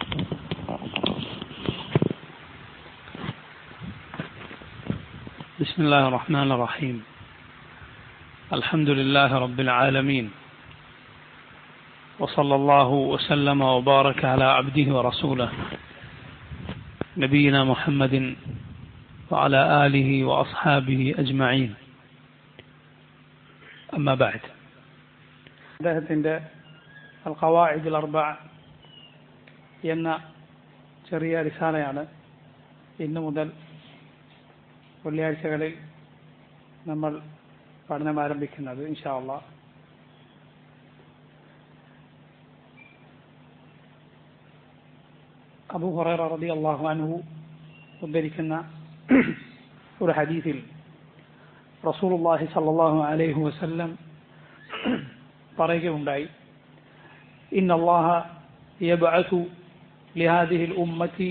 بسم الله الرحمن الرحيم. الحمد لله رب العالمين، وصلى الله وسلم وبارك على عبده ورسوله نبينا محمد وعلى آله وأصحابه أجمعين. أما بعد. അദ്ദേഹത്തിൻ്റെ അൽ ഖവാഇദുൽ അർബഅ എന്ന ചെറിയ റിസാലയാണ് ഇന്നു മുതൽ വെള്ളിയാഴ്ചകളിൽ നമ്മൾ പഠനം ആരംഭിക്കുന്നത് ഇൻഷാ അല്ലാഹ്. അബൂ ഹുറൈറ റളിയല്ലാഹു അൻഹു ഉദ്ധരിക്കുന്ന ഒരു ഹദീസിൽ റസൂലുള്ളാഹി സ്വല്ലല്ലാഹു അലൈഹി വസല്ലം പറയുകയുണ്ടായി, ഇന്നല്ലാഹ യബ്അസു ലിഹാദിഹിൽ ഉമ്മത്തി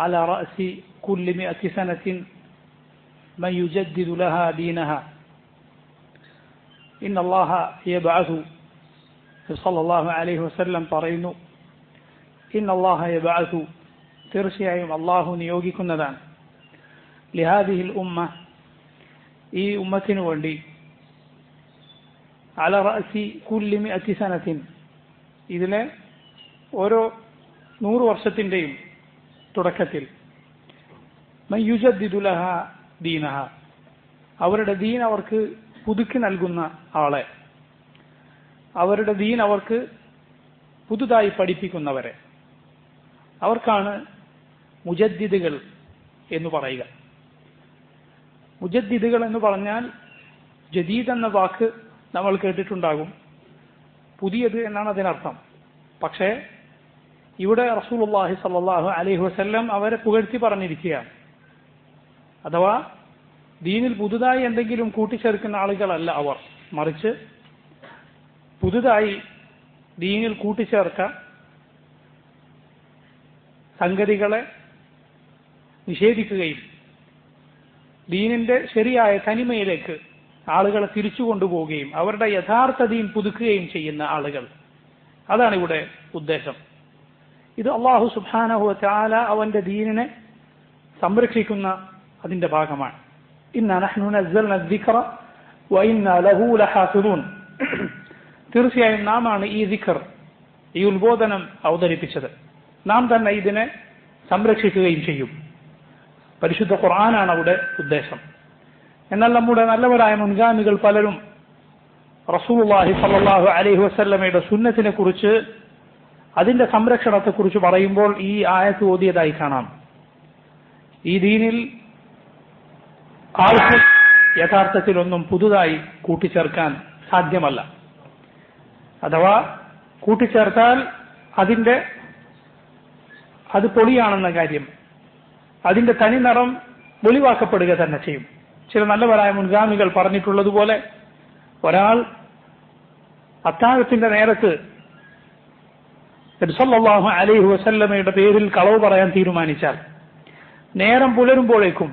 അലാ റഅസി കുല്ലി മിഅത്തി സനത്തിൻ മൻ യുജദ്ദിദു ലഹാ ദീനഹാ. ഇന്നല്ലാഹ യബ്അസു, സ്വല്ലല്ലാഹു അലൈഹി വസല്ലം പറയുന്നു, ഇന്നല്ലാഹ യബ്അസു, തീർച്ചയായും അല്ലാഹു നിയോഗിക്കുന്നതാണ്, ലിഹാദിഹിൽ ഉമ്മ, ഈ ഉമ്മത്തിനു വേണ്ടി, അല റഅസി കുല്ലി മിഅത്തി സനത്തിൻ, ഇതിലെ ഓരോ 100 വർഷത്തിൻ്റെയും തുടക്കത്തിൽ, മൻ യുജദ്ദിദു ലഹാ ദീനഹ, അവരുടെ ദീൻ അവർക്ക് പുതുക്കി നൽകുന്ന ആളെ, അവരുടെ ദീൻ അവർക്ക് പുതുതായി പഠിപ്പിക്കുന്നവരെ, അവർക്കാണ് മുജദ്ദിദുകൾ എന്ന് പറയുക. മുജദ്ദിദുകൾ എന്ന് പറഞ്ഞാൽ ജദീദ് എന്ന വാക്ക് നമ്മൾ കേട്ടിട്ടുണ്ടാകും, പുതിയത് എന്നാണ് അതിനർത്ഥം. പക്ഷേ ഇവിടെ റസൂലുള്ളാഹി സ്വല്ലല്ലാഹു അലൈഹി വസല്ലം അവരെ പുകഴ്ത്തി പറഞ്ഞിരിക്കുകയാണ്. അഥവാ ദീനിൽ പുതുതായി എന്തെങ്കിലും കൂട്ടിച്ചേർക്കുന്ന ആളുകളല്ല അവർ, മറിച്ച് പുതുതായി ദീനിൽ കൂട്ടിച്ചേർത്ത സംഗതികളെ നിഷേധിക്കുകയും ദീനിന്റെ ശരിയായ തനിമയിലേക്ക് ആളുകളെ തിരിച്ചു കൊണ്ടുപോവുകയും അവരുടെ യഥാർത്ഥ ദീൻ പുതുക്കുകയും ചെയ്യുന്ന ആളുകൾ, അതാണ് ഇവിടെ ഉദ്ദേശം. ഇത് അല്ലാഹു സുബ്ഹാനഹു വ തആല അവന്റെ ദീനിനെ സംരക്ഷിക്കുന്ന അതിന്റെ ഭാഗമാണ്. ഇന്നാ നഹ്നു നസ്സൽനാ അദ്ദിക്റ വ ഇന്നാ ലഹു ലഹാഫിദൂൻ, തീർച്ചയായും നാമാണ് ഈ ദിക്ർ, ഈ ഉത്ബോധനം അവതരിപ്പിച്ചത്, നാം തന്നെ ഇതിനെ സംരക്ഷിക്കുകയും ചെയ്യും. പരിശുദ്ധ ഖുർആനാണ് അവിടെ ഉദ്ദേശം. എന്നാൽ നമ്മുടെ നല്ലവരായ മുൻഗാമികൾ പലരും റസൂലുള്ളാഹി സ്വല്ലല്ലാഹു അലൈഹി വസല്ലമയുടെ സുന്നത്തിനെ കുറിച്ച്, അതിന്റെ സംരക്ഷണത്തെക്കുറിച്ച് പറയുമ്പോൾ ഈ ആയത്ത് ഓതിയതായി കാണാം. ഈ ദീനിൽ ആൾക്ക് യഥാർത്ഥത്തിലൊന്നും പുതുതായി കൂട്ടിച്ചേർക്കാൻ സാധ്യമല്ല. അഥവാ കൂട്ടിച്ചേർത്താൽ അത് പൊളിയാണെന്ന കാര്യം, അതിന്റെ തനി നിറം വെളിവാക്കപ്പെടുക തന്നെ ചെയ്യും. ചില നല്ലവരായ മുൻഗാമികൾ പറഞ്ഞിട്ടുള്ളതുപോലെ, ഒരാൾ അത്താഴത്തിന്റെ നേരത്ത് നബി സല്ലല്ലാഹു അലൈഹി വസല്ലമയുടെ പേരിൽ കളവ് പറയാൻ തീരുമാനിച്ചാൽ നേരം പുലരുമ്പോഴേക്കും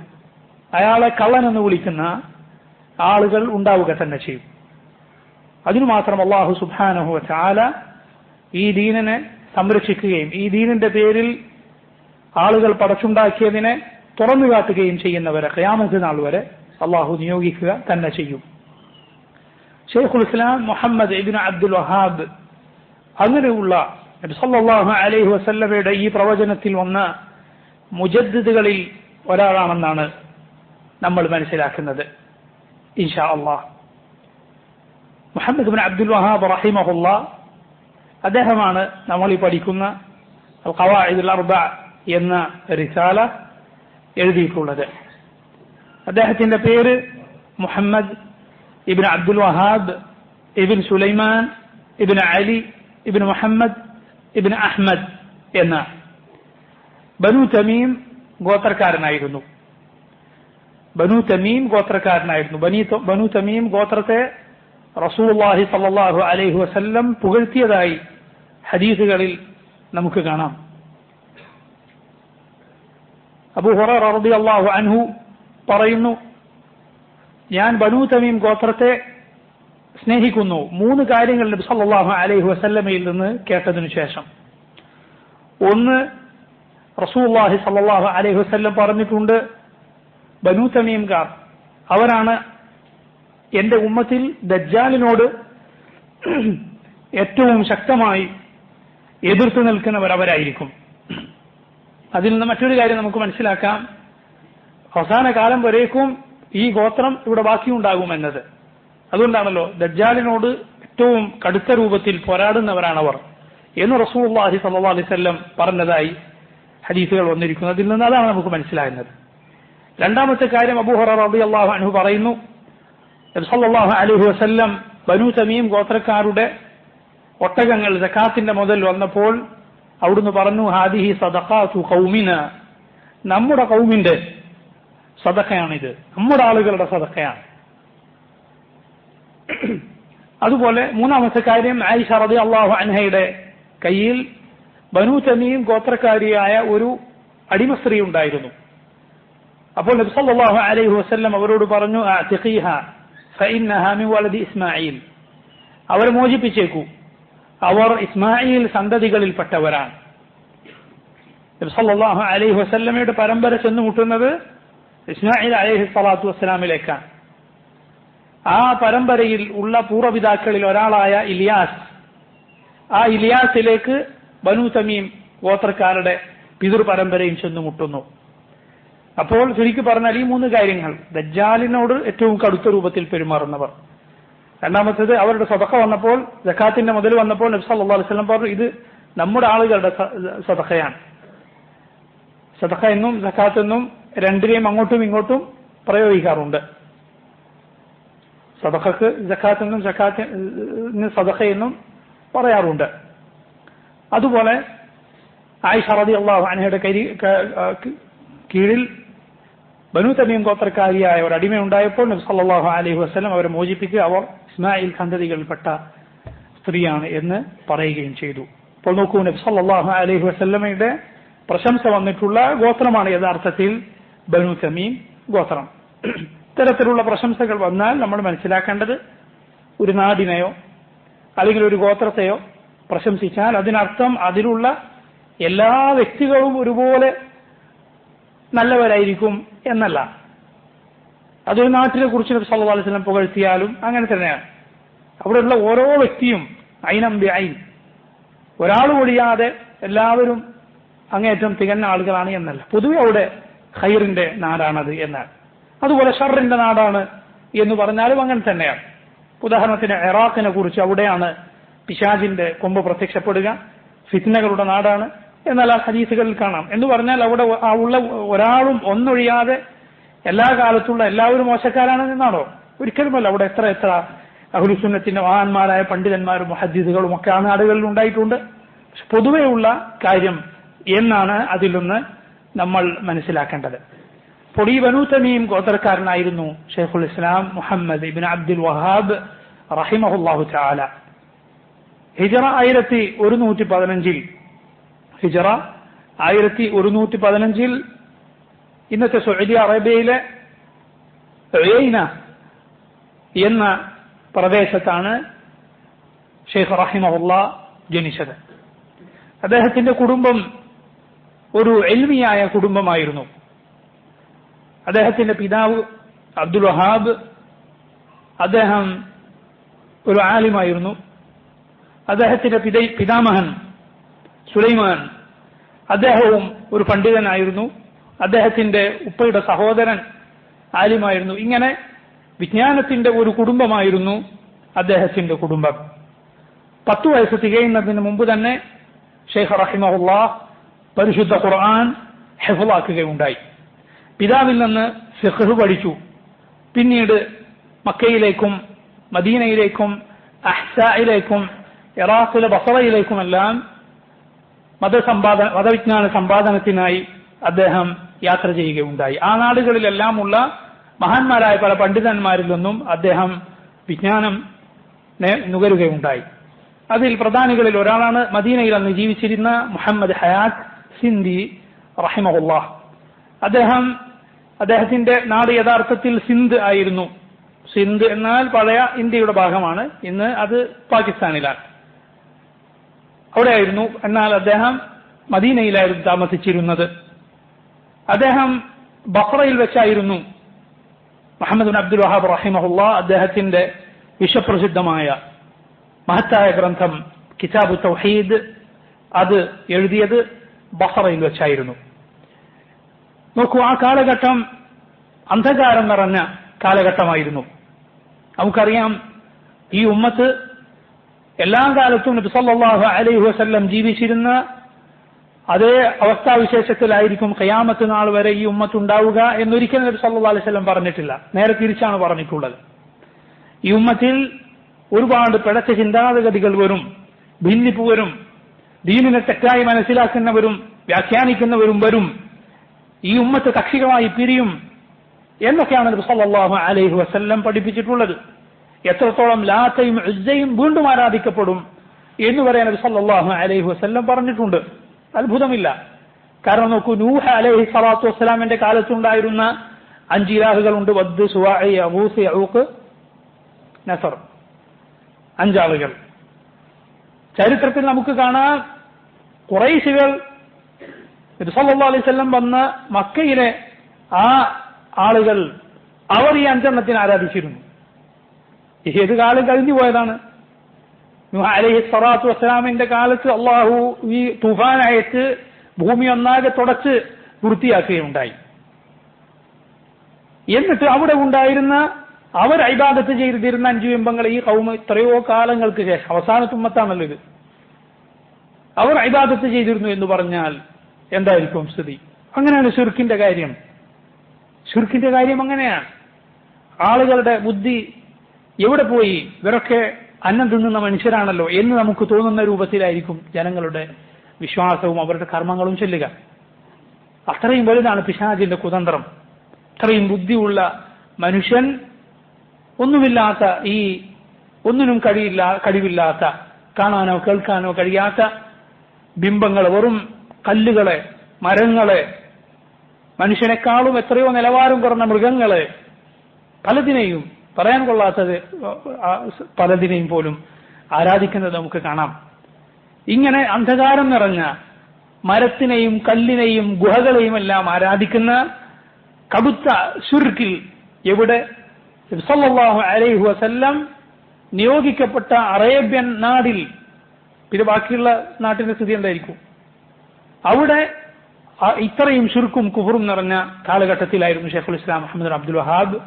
അയാളെ കള്ളൻ എന്ന് വിളിക്കുന്ന ആളുകൾ ഉണ്ടാവുക തന്നെ ചെയ്യും. അതിനു മാത്രം അല്ലാഹു സുബ്ഹാനഹു വ തആല ഈ ദീനിനെ സംരക്ഷിക്കുകയും ഈ ദീനിന്റെ പേരിൽ ആളുകൾ പടച്ചുണ്ടാക്കിയതിനെ തുറന്നു കാട്ടുകയും ചെയ്യുന്നവരെ ഖിയാമത്ത് നാൾ വരെ അല്ലാഹു നിയോഗിക്കുക തന്നെ ചെയ്യും. ശൈഖുൽ ഇസ്ലാം മുഹമ്മദ് ഇബ്നു അബ്ദുൽ വഹാബ് അങ്ങനെയുള്ള നബി സല്ലല്ലാഹു അലൈഹി വസല്ലമയുടെ ഈ പ്രവചനത്തിൽ വന്ന മുജദ്ദിദുകളിൽ ഒരാളാണെന്നാണ് നമ്മൾ മനസ്സിലാക്കുന്നത് ഇൻഷാ അല്ലാഹ്. മുഹമ്മദ് ഇബ്നു അബ്ദുൽ വഹാബ് റഹിമഹുല്ലാഹ്, അദ്ദേഹമാണ് നമ്മൾ ഈ പഠിക്കുന്ന അൽ ഖവാഇദുൽ അർബഅ എന്ന റിസാല എഴുതിയിട്ടുള്ളത്. അദ്ദേഹത്തിന്റെ പേര് മുഹമ്മദ് ഇബ്നു അബ്ദുൽ വഹാബ് ഇബ്നു സുലൈമാൻ ഇബ്നു അലി ഇബ്നു മുഹമ്മദ് ഇബ്നു അഹ്മദ് എന്ന ബനു തമീം ഗോത്രക്കാരനായിരുന്നു. ബനു തമീം ഗോത്രത്തെ റസൂലുള്ളാഹി സ്വല്ലല്ലാഹു അലൈഹി വസല്ലം പുകഴ്ത്തിയതായി ഹദീസുകളിൽ നമുക്ക് കാണാം. അബൂ ഹുറൈറ റളിയല്ലാഹു അൻഹു പറയുന്നു, ഞാൻ ബനു തമീം ഗോത്രത്തെ സ്നേഹിക്കുന്നു 3 കാര്യങ്ങൾ നബി സല്ലല്ലാഹു അലൈഹി വസല്ലമയിൽ നിന്ന് കേട്ടതിനു ശേഷം. ഒന്ന്, റസൂലുള്ളാഹി സ്വല്ലല്ലാഹു അലൈഹി വസല്ലം പറഞ്ഞിട്ടുണ്ട്, ബനൂ തമീംകാർ അവരാണ് എന്റെ ഉമ്മത്തിൽ ദജ്ജാലിനോട് ഏറ്റവും ശക്തമായി എതിർത്ത് നിൽക്കുന്നവർ അവരായിരിക്കും. അതിൽ നിന്ന് മറ്റൊരു കാര്യം നമുക്ക് മനസ്സിലാക്കാം, അവസാന കാലം വരേക്കും ഈ ഗോത്രം ഇവിടെ ബാക്കിയുണ്ടാകുമെന്നത്. അതുകൊണ്ടാണല്ലോ ദജ്ജാലിനോട് ഏറ്റവും കടുത്ത രൂപത്തിൽ പോരാടുന്നവരാണവർ എന്ന് റസൂലുള്ളാഹി സ്വല്ലല്ലാഹു അലൈഹി വസല്ലം പറഞ്ഞതായി ഹദീസുകൾ വന്നിരിക്കുന്നു. അതിൽ നിന്ന് അതാണ് നമുക്ക് മനസ്സിലാകുന്നത്. രണ്ടാമത്തെ കാര്യം, അബൂ ഹുറൈറ റളിയല്ലാഹു അൻഹു പറയുന്നു, നബി സല്ലല്ലാഹു അലൈഹി വസല്ലം ബനൂ തമീം ഗോത്രക്കാരുടെ ഒട്ടകങ്ങൾ സകാത്തിന്റെ മുതൽ വന്നപ്പോൾ അവിടുന്ന് പറഞ്ഞു, ഹാദിഹി സദഖാതു ഖൗമിന, നമ്മുടെ ഖൗമിന്റെ സദഖയാണിത്, നമ്മുടെ ആളുകളുടെ സദഖയാണ്. അതുപോലെ മൂന്നാമത്തെ കാര്യം, ആയിഷ റളിയല്ലാഹു അൻഹയുടെ കയ്യിൽ ബനൂ തമീം ഗോത്രക്കാരിയായ ഒരു അടിമ സ്ത്രീ ഉണ്ടായിരുന്നു. അപ്പോൾ നബി സല്ലല്ലാഹു അലൈഹി വസല്ലം അവരോട് പറഞ്ഞു, അഅ്തിഖീഹ ഫഇന്നഹാ മിൻ വലദി ഇസ്മാഈൽ, അവരെ മോചിപ്പിച്ചേക്കൂ, അവർ ഇസ്മായിൽ സന്തതികളിൽപ്പെട്ടവരാണ്. നബി സല്ലല്ലാഹു അലൈഹി വസല്ലമയുടെ പരമ്പര ചെന്നുമുട്ടുന്നത് ഇസ്മായിൽ അലൈഹി സ്വലാത്തു വസ്സലാമിലേക്കാണ്. ആ പരമ്പരയിൽ ഉള്ള പൂർവ്വപിതാക്കളിൽ ഒരാളായ ഇലിയാസ്, ആ ഇലിയാസിലേക്ക് ബനൂ തമീം ഗോത്രക്കാരുടെ പിതൃ പരമ്പരയും ചെന്നുമുട്ടുന്നു. അപ്പോൾ ചുരുക്കി പറഞ്ഞാൽ ഈ മൂന്ന് കാര്യങ്ങൾ, ദജ്ജാലിനോട് ഏറ്റവും കടുത്ത രൂപത്തിൽ പെരുമാറുന്നവർ, രണ്ടാമത്തേത് അവരുടെ സദഖ വന്നപ്പോൾ, സകാത്തിന്റെ മുതൽ വന്നപ്പോൾ നബി സല്ലല്ലാഹു അലൈഹി വസല്ലം പറഞ്ഞു, ഇത് നമ്മുടെ ആളുകളുടെ സദഖയാണ്. സദഖ എന്നും സകാത്ത് എന്നും രണ്ടിനെയും അങ്ങോട്ടും ഇങ്ങോട്ടും പ്രയോഗിക്കാറുണ്ട്. സദഖക്ക് സകാത്ത് എന്നും സകാത്തിന് സദഖ എന്നും പറയാറുണ്ട്. അതുപോലെ ആയിഷ റളിയല്ലാഹു അൻഹയുടെ കീഴിൽ ബനൂ തമീം ഗോത്രക്കാരിയായ ഒരു അടിമ ഉണ്ടായപ്പോൾ നബി സല്ലല്ലാഹു അലൈഹി വസല്ലം അവരെ മോചിപ്പിക്കുക, അവർ ഇസ്മായിൽ സന്തതികളിൽപ്പെട്ട സ്ത്രീയാണ് എന്ന് പറയുകയും ചെയ്തു. അപ്പോൾ നോക്കൂ, നബി സല്ലല്ലാഹു അലൈഹി വസല്ലമയുടെ പ്രശംസ വന്നിട്ടുള്ള ഗോത്രമാണ് യഥാർത്ഥത്തിൽ ബനൂ തമീം ഗോത്രം. ഇത്തരത്തിലുള്ള പ്രശംസകൾ വന്നാൽ നമ്മൾ മനസ്സിലാക്കേണ്ടത്, ഒരു നാടിനെയോ അല്ലെങ്കിൽ ഒരു ഗോത്രത്തെയോ പ്രശംസിച്ചാൽ അതിനർത്ഥം അതിലുള്ള എല്ലാ വ്യക്തികളും ഒരുപോലെ നല്ലവരായിരിക്കും എന്നല്ല. അതൊരു നാട്ടിനെ കുറിച്ച് നബി സല്ലല്ലാഹു അലൈഹി വസല്ലം പുകഴ്ത്തിയാലും അങ്ങനെ തന്നെയാണ്. അവിടെയുള്ള ഓരോ വ്യക്തിയും ഐനം ബി ഐൻ, ഒരാൾ ഒഴിയാതെ എല്ലാവരും അങ്ങേറ്റം തികഞ്ഞ ആളുകളാണ് എന്നല്ല. പൊതുവെ അവിടെ ഖൈറിന്റെ നാടാണത് എന്നാണ്. അതുപോലെ ഷർറിന്റെ നാടാണ് എന്ന് പറഞ്ഞാലും അങ്ങനെ തന്നെയാണ്. ഉദാഹരണത്തിന് ഇറാഖിനെ കുറിച്ച്, അവിടെയാണ് പിശാചിന്റെ കൊമ്പ് പ്രത്യക്ഷപ്പെടുക, ഫിത്നകളുടെ നാടാണ് എന്നാൽ ആ ഹദീസുകളിൽ കാണാം. എന്ന് പറഞ്ഞാൽ അവിടെ ഉള്ള ഒരാളും ഒന്നൊഴിയാതെ എല്ലാ കാലത്തുള്ള എല്ലാവരും മോശക്കാരാണ് എന്നാണോ? ഒരിക്കലുമല്ല. അവിടെ എത്ര എത്ര അഹ്ലുസുന്നത്തിന്റെ മഹാന്മാരായ പണ്ഡിതന്മാരും മുഹദ്ദിസുകളും ഒക്കെ ആ നാടുകളിൽ ഉണ്ടായിട്ടുണ്ട്. പൊതുവെയുള്ള കാര്യം എന്നാണ് അതിൽ നിന്ന് നമ്മൾ മനസ്സിലാക്കേണ്ടത്. അപ്പോൾ ഈ ബനൂ തമീം ഗോത്രക്കാരനായിരുന്നു ഷെയ്ഖുൽ ഇസ്ലാം മുഹമ്മദ് ഇബ്നു അബ്ദുൽ വഹാബ് റഹിമഹുല്ലാഹു തആല. ഹിജ്റ 1115 ഇന്നത്തെ സൗദി അറേബ്യയിലെ ഉയൈന എന്ന പ്രദേശത്താണ് ഷെയ്ഖ് റഹിമഹുല്ലാ ജനിച്ചത്. അദ്ദേഹത്തിന്റെ കുടുംബം ഒരു ഇൽമിയായ കുടുംബമായിരുന്നു. അദ്ദേഹത്തിന്റെ പിതാവ് അബ്ദുൽ വഹാബ്, അദ്ദേഹം ഒരു ആലിമായിരുന്നു. അദ്ദേഹത്തിന്റെ പിതാമഹൻ സുലൈമാൻ, അദ്ദേഹവും ഒരു പണ്ഡിതനായിരുന്നു. അദ്ദേഹത്തിന്റെ ഉപ്പയുടെ സഹോദരൻ ആലിമായിരുന്നു. ഇങ്ങനെ വിജ്ഞാനത്തിന്റെ ഒരു കുടുംബമായിരുന്നു അദ്ദേഹത്തിന്റെ കുടുംബം. 10 വയസ്സ് തികയുന്നതിന് മുമ്പ് തന്നെ ഷെയ്ഖ് റഹിമഹുല്ലാഹ് പരിശുദ്ധ ഖുർആൻ ഹിഫ്ളാക്കുകയുണ്ടായി. പിതാവിൽ നിന്ന് ഫിഖ്ഹ് പഠിച്ചു. പിന്നീട് മക്കയിലേക്കും മദീനയിലേക്കും അഹ്സായിലേക്കും ഇറാഖിലെ ബസറയിലേക്കുമെല്ലാം മതവിജ്ഞാന സമ്പാദനത്തിനായി അദ്ദേഹം യാത്ര ചെയ്യുകയുണ്ടായി. ആ നാടുകളിലെല്ലാമുള്ള മഹാന്മാരായ പല പണ്ഡിതന്മാരിൽ നിന്നും അദ്ദേഹം വിജ്ഞാനം നുകരുകയുണ്ടായി. അതിൽ പ്രധാനികളിൽ ഒരാളാണ് മദീനയിൽ അന്ന് ജീവിച്ചിരുന്ന മുഹമ്മദ് ഹയാത്ത് സിന്ധി റഹിമഹുല്ലാഹ്. അദ്ദേഹത്തിന്റെ നാട് യഥാർത്ഥത്തിൽ സിന്ധ് ആയിരുന്നു. സിന്ധ് എന്നാൽ പഴയ ഇന്ത്യയുടെ ഭാഗമാണ്. ഇന്ന് അത് പാകിസ്ഥാനിലാണ്. അവിടെയായിരുന്നു. എന്നാൽ അദ്ദേഹം മദീനയിലായിരുന്നു താമസിച്ചിരുന്നത്. അദ്ദേഹം ബസ്രയിൽ വെച്ചായിരുന്നു മുഹമ്മദ് ബിൻ അബ്ദുൽ വഹാബ് റഹിമഹുല്ലാ അദ്ദേഹത്തിന്റെ വിശ്വപ്രസിദ്ധമായ മഹത്തായ ഗ്രന്ഥം കിതാബു തൗഹീദ് അത് എഴുതിയത് ബസ്രയിൽ വെച്ചായിരുന്നു. നോക്കൂ, ആ കാലഘട്ടം അന്ധകാരം നിറഞ്ഞ കാലഘട്ടമായിരുന്നു. നമുക്കറിയാം, ഈ ഉമ്മത്ത് എല്ലാ കാലത്തും നബി സല്ലല്ലാഹു അലൈഹി വസല്ലം ജീവിച്ചിരുന്ന അതേ അവസ്ഥാവിശേഷത്തിലായിരിക്കും ഖിയാമത്ത് നാൾ വരെ ഈ ഉമ്മത്ത് ഉണ്ടാവുക എന്നൊരിക്കലും നബി സല്ലല്ലാഹു അലൈഹി വസല്ലം പറഞ്ഞിട്ടില്ല. നേരെ തിരിച്ചാണ് പറഞ്ഞിട്ടുള്ളത്. ഈ ഉമ്മത്തിൽ ഒരുപാട് പിഴച്ച ചിന്താഗതികൾ വരും, ഭിന്നിപ്പ് വരും, ദീനിനെ തെറ്റായി മനസ്സിലാക്കുന്നവരും വ്യാഖ്യാനിക്കുന്നവരും വരും, ഈ ഉമ്മത്ത് കക്ഷികളായി പിരിയും എന്നൊക്കെയാണ് നബി സല്ലല്ലാഹു അലൈഹി വസല്ലം പഠിപ്പിച്ചിട്ടുള്ളത്. എത്രത്തോളം ലാത്തയും ഉസ്സയും വീണ്ടും ആരാധിക്കപ്പെടും എന്ന് വരെ നബി സല്ലല്ലാഹു അലൈഹി വസല്ലം പറഞ്ഞിട്ടുണ്ട്. അത്ഭുതമില്ല. കാരണം നോക്കൂ, നൂഹ് അലൈഹി സ്വലാത്തു വസ്സലാമിന്റെ കാലത്തുണ്ടായിരുന്ന 5 ഇലാഹുകളുണ്ട്. വദ്, സുവാഇ, യഗൂസ്, യഊഖ്, നസർ. 5 ആളുകൾ. ചരിത്രത്തിൽ നമുക്ക് കാണാം, ഖുറൈശികൾ നബി സല്ലല്ലാഹു അലൈഹി വസല്ലം വന്ന മക്കയിലെ ആ ആളുകൾ അവർ ഈ 5 എണ്ണത്തിനെ ആരാധിച്ചിരുന്നു. ഏത് കാലം കഴിഞ്ഞു പോയതാണ്. നൂഹ് അലൈഹി സ്വലാത്തു വസ്സലാമിന്റെ കാലത്ത് അള്ളാഹു ഈ തുഫാനയച്ച് ഭൂമി ഒന്നാകെ തുടച്ച് വൃത്തിയാക്കുകയുണ്ടായി. എന്നിട്ട് അവിടെ ഉണ്ടായിരുന്ന അവർ ഇബാദത്ത് ചെയ്തിരുന്ന 5 ബിംബങ്ങൾ ഈ ഖൗമ് എത്രയോ കാലങ്ങൾക്ക് ശേഷം, അവസാനത്തെ ഉമ്മത്താണല്ലോ ഇത്, അവർ ഇബാദത്ത് ചെയ്തിരുന്നു എന്ന് പറഞ്ഞാൽ എന്തായിരിക്കും സ്ഥിതി? അങ്ങനെയാണ് ശിർക്കിന്റെ കാര്യം. ശിർക്കിന്റെ കാര്യം അങ്ങനെയാണ്. ആളുകളുടെ ബുദ്ധി എവിടെ പോയി? ഇവരൊക്കെ അന്നം തിന്നുന്ന മനുഷ്യരാണല്ലോ എന്ന് നമുക്ക് തോന്നുന്ന രൂപത്തിലായിരിക്കും ജനങ്ങളുടെ വിശ്വാസവും അവരുടെ കർമ്മങ്ങളും ചെല്ലുക. അത്രയും വലുതാണ് പിശാചിന്റെ കുതന്ത്രം. അത്രയും ബുദ്ധിയുള്ള മനുഷ്യൻ ഒന്നുമില്ലാത്ത, ഈ ഒന്നിനും കഴിവില്ലാത്ത, കാണാനോ കേൾക്കാനോ കഴിയാത്ത ബിംബങ്ങളെ, വെറും കല്ലുകളെ, മരങ്ങളെ, മനുഷ്യനേക്കാളും എത്രയോ നിലവാരം കുറഞ്ഞ മൃഗങ്ങളെ, പലതിനെയും, പറയാൻ കൊള്ളാത്തത് പലതിനെയും പോലും ആരാധിക്കുന്നത് നമുക്ക് കാണാം. ഇങ്ങനെ അന്ധകാരം നിറഞ്ഞ മരത്തിനെയും കല്ലിനെയും ഗുഹകളെയും എല്ലാം ആരാധിക്കുന്ന കടുത്ത ശിർക്കിൽ എവിടെ സല്ലല്ലാഹു അലൈഹി വസല്ലം നിയോഗിക്കപ്പെട്ട അറേബ്യൻ നാടിൽ, പിന്നെ ബാക്കിയുള്ള നാട്ടിന്റെ സ്ഥിതി എന്തായിരിക്കും? അവിടെ ഇത്രയും ശിർക്കും കുഫറും നിറഞ്ഞ കാലഘട്ടത്തിലായിരുന്നു ഷെയ്ഖുൽ ഇസ്ലാം മുഹമ്മദ് ബിൻ അബ്ദുൽ വഹാബ്